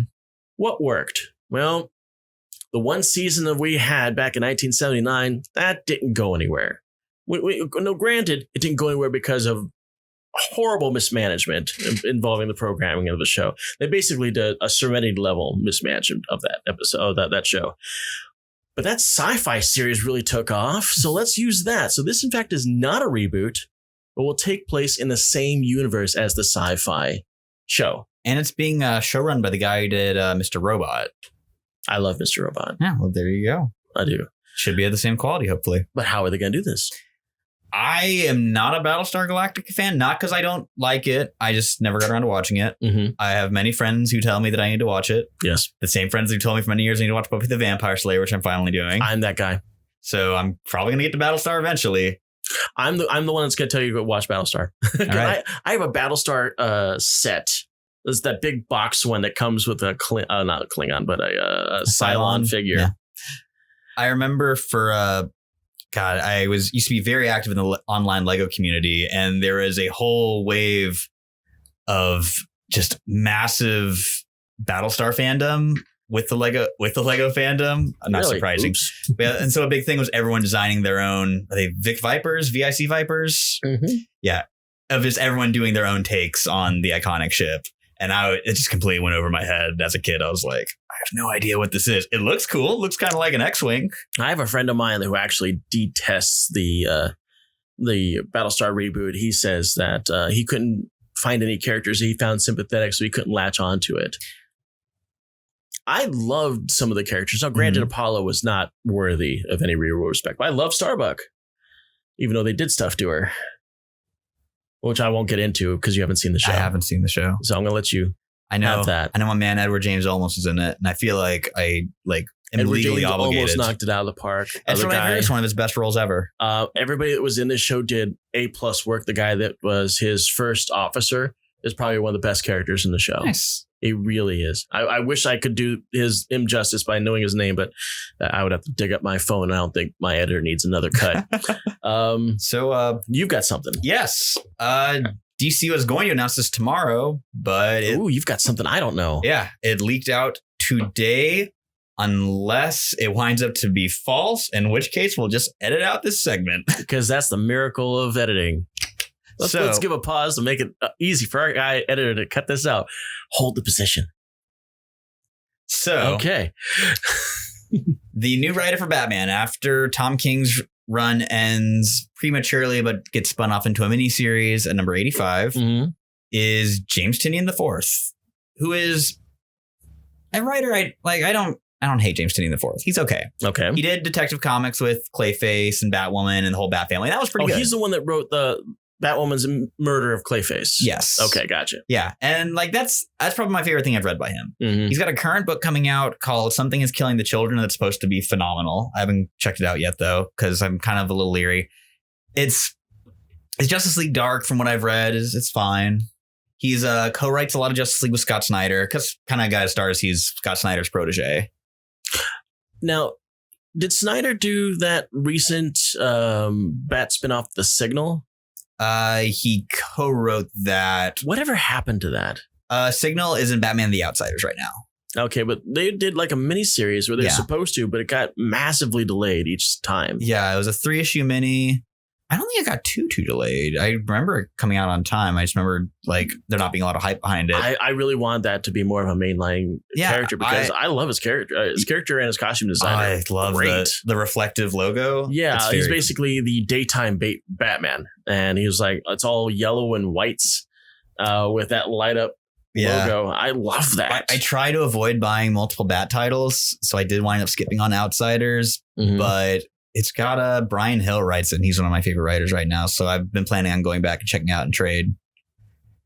What worked? Well, the one season that we had back in 1979, that didn't go anywhere. No, granted, it didn't go anywhere because of horrible mismanagement involving the programming of the show. They basically did a Serenity level mismanagement of that episode, that show. But that sci-fi series really took off, so let's use that. So this, in fact, is not a reboot, but will take place in the same universe as the sci-fi show. And it's being showrun by the guy who did Mr. Robot. I love Mr. Robot. Yeah, well, there you go. I do. Should be of the same quality, hopefully. But how are they going to do this? I am not a Battlestar Galactica fan, not because I don't like it. I just never got around to watching it. Mm-hmm. I have many friends who tell me that I need to watch it. Yes. The same friends who told me for many years I need to watch Buffy the Vampire Slayer, which I'm finally doing. I'm that guy. So I'm probably going to get to Battlestar eventually. I'm the one that's going to tell you to go watch Battlestar. All right. I have a Battlestar set. There's that big box one that comes with a not a Klingon, but a Cylon figure. Yeah. I remember for I used to be very active in the online Lego community, and there is a whole wave of just massive Battlestar fandom with the Lego fandom. Not surprising. Yeah, and so a big thing was everyone designing their own. Are they VIC Vipers? Mm-hmm. Yeah, of just everyone doing their own takes on the iconic ship. And it just completely went over my head as a kid. I was like, I have no idea what this is. It looks cool. It looks kind of like an X-Wing. I have a friend of mine who actually detests the Battlestar reboot. He says that he couldn't find any characters he found sympathetic, so he couldn't latch on to it. I loved some of the characters. Now, granted, Apollo was not worthy of any real respect, but I love Starbuck, even though they did stuff to her, which I won't get into because you haven't seen the show. I haven't seen the show. So I'm going to let you have that. I know my man Edward James Olmos is in it, and I feel like am Edward legally James obligated. Almost knocked it out of the park. And from what I heard, it's one of his best roles ever. Everybody that was in this show did A+ work. The guy that was his first officer is probably one of the best characters in the show. Nice. He really is. I wish I could do him justice by knowing his name, but I would have to dig up my phone. I don't think my editor needs another cut. So you've got something. Yes. DC was going to announce this tomorrow, but you've got something I don't know. Yeah, it leaked out today, unless it winds up to be false, in which case we'll just edit out this segment. Because that's the miracle of editing. Let's give a pause to make it easy for our guy editor to cut this out. Hold the position. So, okay. The new writer for Batman, after Tom King's run ends prematurely but gets spun off into a miniseries at number 85, is James Tynion IV, who is a writer I don't hate James Tynion IV. He's okay. Okay. He did Detective Comics with Clayface and Batwoman and the whole Bat family. That was pretty good. He's the one that wrote the Batwoman's murder of Clayface. Yes. Okay, gotcha. Yeah, and that's probably my favorite thing I've read by him. Mm-hmm. He's got a current book coming out called Something is Killing the Children that's supposed to be phenomenal. I haven't checked it out yet though, because I'm kind of a little leery. It's Justice League Dark from what I've read. It's fine. He's co-writes a lot of Justice League with Scott Snyder, because kind of guy stars he's Scott Snyder's protege. Now, did Snyder do that recent Bat spinoff, The Signal? He co-wrote that. Whatever happened to that? Signal is in Batman the Outsiders right now. Okay, but they did like a miniseries where they're supposed to, but it got massively delayed each time. Yeah, it was a 3-issue mini. I don't think it got too delayed. I remember it coming out on time. I just remember there not being a lot of hype behind it. I really want that to be more of a mainline character because I love his character. His character and his costume design. I love the reflective logo. Yeah, he's basically the daytime Batman, and he was like, it's all yellow and whites with that light up logo. I love that. I try to avoid buying multiple Bat titles, so I did wind up skipping on Outsiders, but it's got Bryan Hill writes it, and he's one of my favorite writers right now. So I've been planning on going back and checking out in trade.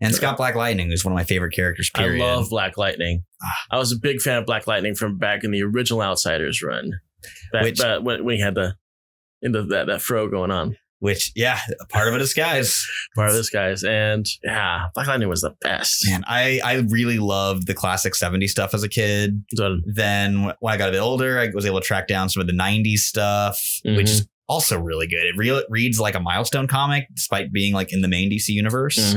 And it's got Black Lightning, who's one of my favorite characters, period. I love Black Lightning. I was a big fan of Black Lightning from back in the original Outsiders run. When we had that fro going on. Which, yeah, part of a disguise. Part of a disguise. And yeah, Black Lightning was the best. Man, I really loved the classic 70s stuff as a kid. Then when I got a bit older, I was able to track down some of the 90s stuff, which is also really good. It reads like a Milestone comic, despite being like in the main DC universe.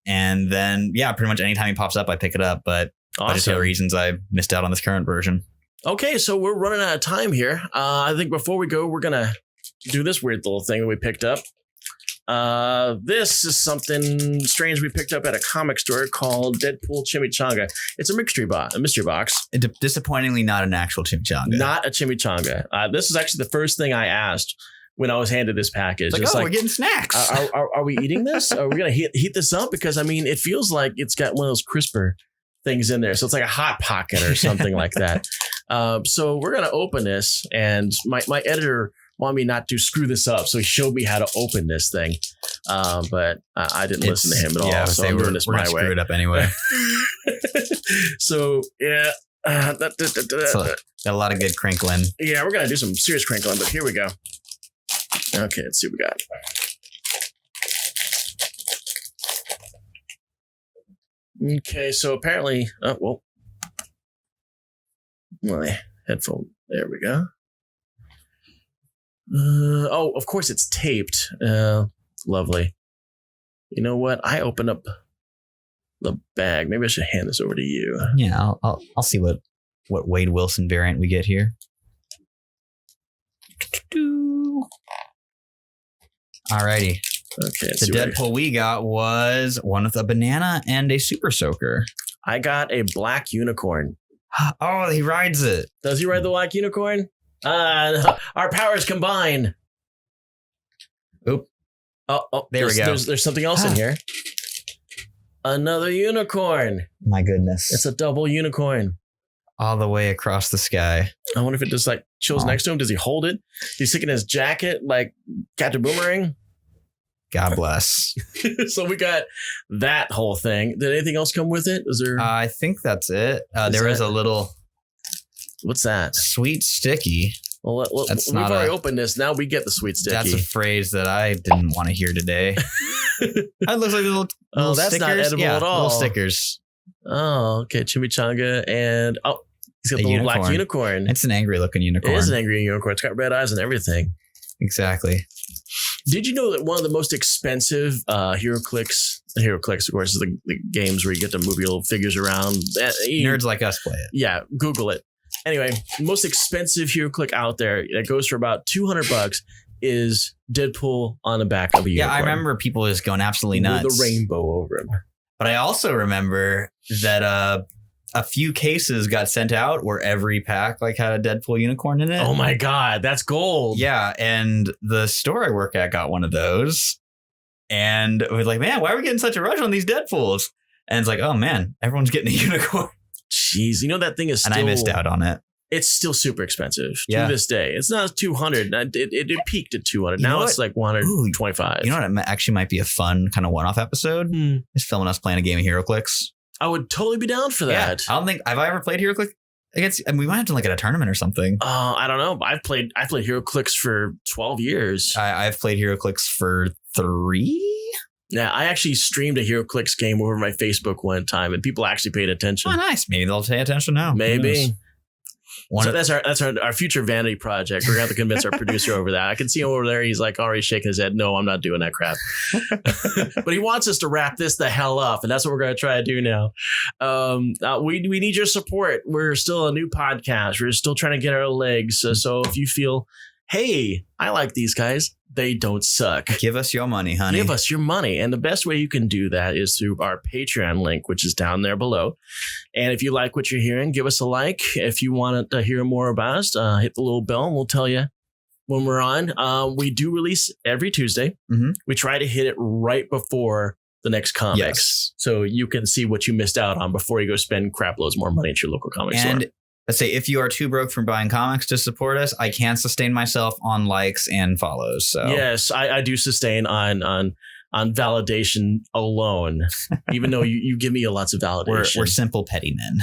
And then, yeah, pretty much anytime he pops up, I pick it up. But I just have reasons I missed out on this current version. Okay, so we're running out of time here. I think before we go, we're going to do this weird little thing that we picked up. This is something strange we picked up at a comic store called Deadpool Chimichanga. It's a mystery box. Disappointingly not an actual chimichanga. Not a chimichanga. This is actually the first thing I asked when I was handed this package. It's like, we're getting snacks. Are we eating this? Are we going to heat this up? Because, I mean, it feels like it's got one of those crisper things in there. So it's like a Hot Pocket or something like that. So we're going to open this. And my editor wanted me not to screw this up, so he showed me how to open this thing, but I didn't listen to him at all. Yeah, so I'm doing this my way. Screw it up anyway. So yeah, got a lot of good crinkling. Yeah, we're gonna do some serious crinkling, but here we go. Okay, let's see what we got. Okay, so apparently, my headphone. There we go. Of course it's taped. Lovely. You know what? I opened up the bag. Maybe I should hand this over to you. Yeah, I'll see what Wade Wilson variant we get here. Alrighty. Okay. The Deadpool we got was one with a banana and a super soaker. I got a black unicorn. Oh, he rides it. Does he ride the black unicorn? Our powers combine. Oop. Oh, there we go. There's something else in here. Another unicorn. My goodness. It's a double unicorn. All the way across the sky. I wonder if it just like chills next to him. Does he hold it? He's sticking his jacket like Captain Boomerang. God bless. So we got that whole thing. Did anything else come with it? Is there? I think that's it. There is a little. What's that? Sweet sticky. Well, we've already opened this. Now we get the sweet sticky. That's a phrase that I didn't want to hear today. That looks like little that's stickers. not edible at all. Little stickers. Oh, okay. Chimichanga and he's got the little black unicorn. It's an angry looking unicorn. It is an angry unicorn. It's got red eyes and everything. Exactly. Did you know that one of the most expensive HeroClix, of course, is the games where you get to move your little figures around. Nerds like us play it. Yeah, Google it. Anyway, the most expensive HeroClix out there that goes for about $200 is Deadpool on the back of a unicorn. Yeah, I remember people just going absolutely nuts. With a rainbow over him. But I also remember that a few cases got sent out where every pack like had a Deadpool unicorn in it. Oh my God, that's gold. Yeah, and the store I work at got one of those. And it was like, man, why are we getting such a rush on these Deadpools? And it's like, oh man, everyone's getting a unicorn. Jeez, you know that thing is still... And I missed out on it. It's still super expensive to this day. It's not 200. It peaked at 200. Now it's like 125. You know what? It actually might be a fun kind of one-off episode. Just filming us playing a game of HeroClix. I would totally be down for that. Yeah, I don't think have I ever played HeroClix against. I mean, we might have done like at a tournament or something. I don't know. I played HeroClix for 12 years. I've played HeroClix for 3. Yeah, I actually streamed a HeroClix game over my Facebook one time, and people actually paid attention. Oh, nice. Maybe they'll pay attention now. Maybe. So that's our future vanity project. We're going to have to convince our producer over that. I can see him over there. He's like already shaking his head. No, I'm not doing that crap. But he wants us to wrap this the hell up. And that's what we're going to try to do now. We need your support. We're still a new podcast. We're still trying to get our legs. So if you feel, hey, I like these guys, they don't suck. Give us your money, honey. Give us your money. And the best way you can do that is through our Patreon link, which is down there below. And if you like what you're hearing, give us a like. If you want to hear more about us, hit the little bell and we'll tell you when we're on. We do release every Tuesday. Mm-hmm. We try to hit it right before the next comics. Yes. So you can see what you missed out on before you go spend crap loads more money at your local comic store. Let's say if you are too broke from buying comics to support us, I can sustain myself on likes and follows. So yes, I do sustain on validation alone, even though you give me lots of validation. We're simple petty men.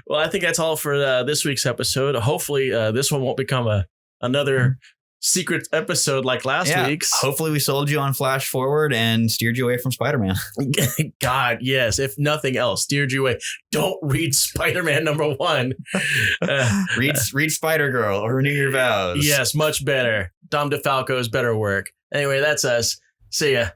Well, I think that's all for this week's episode. Hopefully, this one won't become another secret episode like last week's. Hopefully we sold you on Flash Forward and steered you away from Spider-Man. God, yes. If nothing else, steered you away. Don't read Spider-Man #1. Read Spider-Girl or renew your vows. Yes, much better. Dom DeFalco's better work. Anyway, that's us. See ya.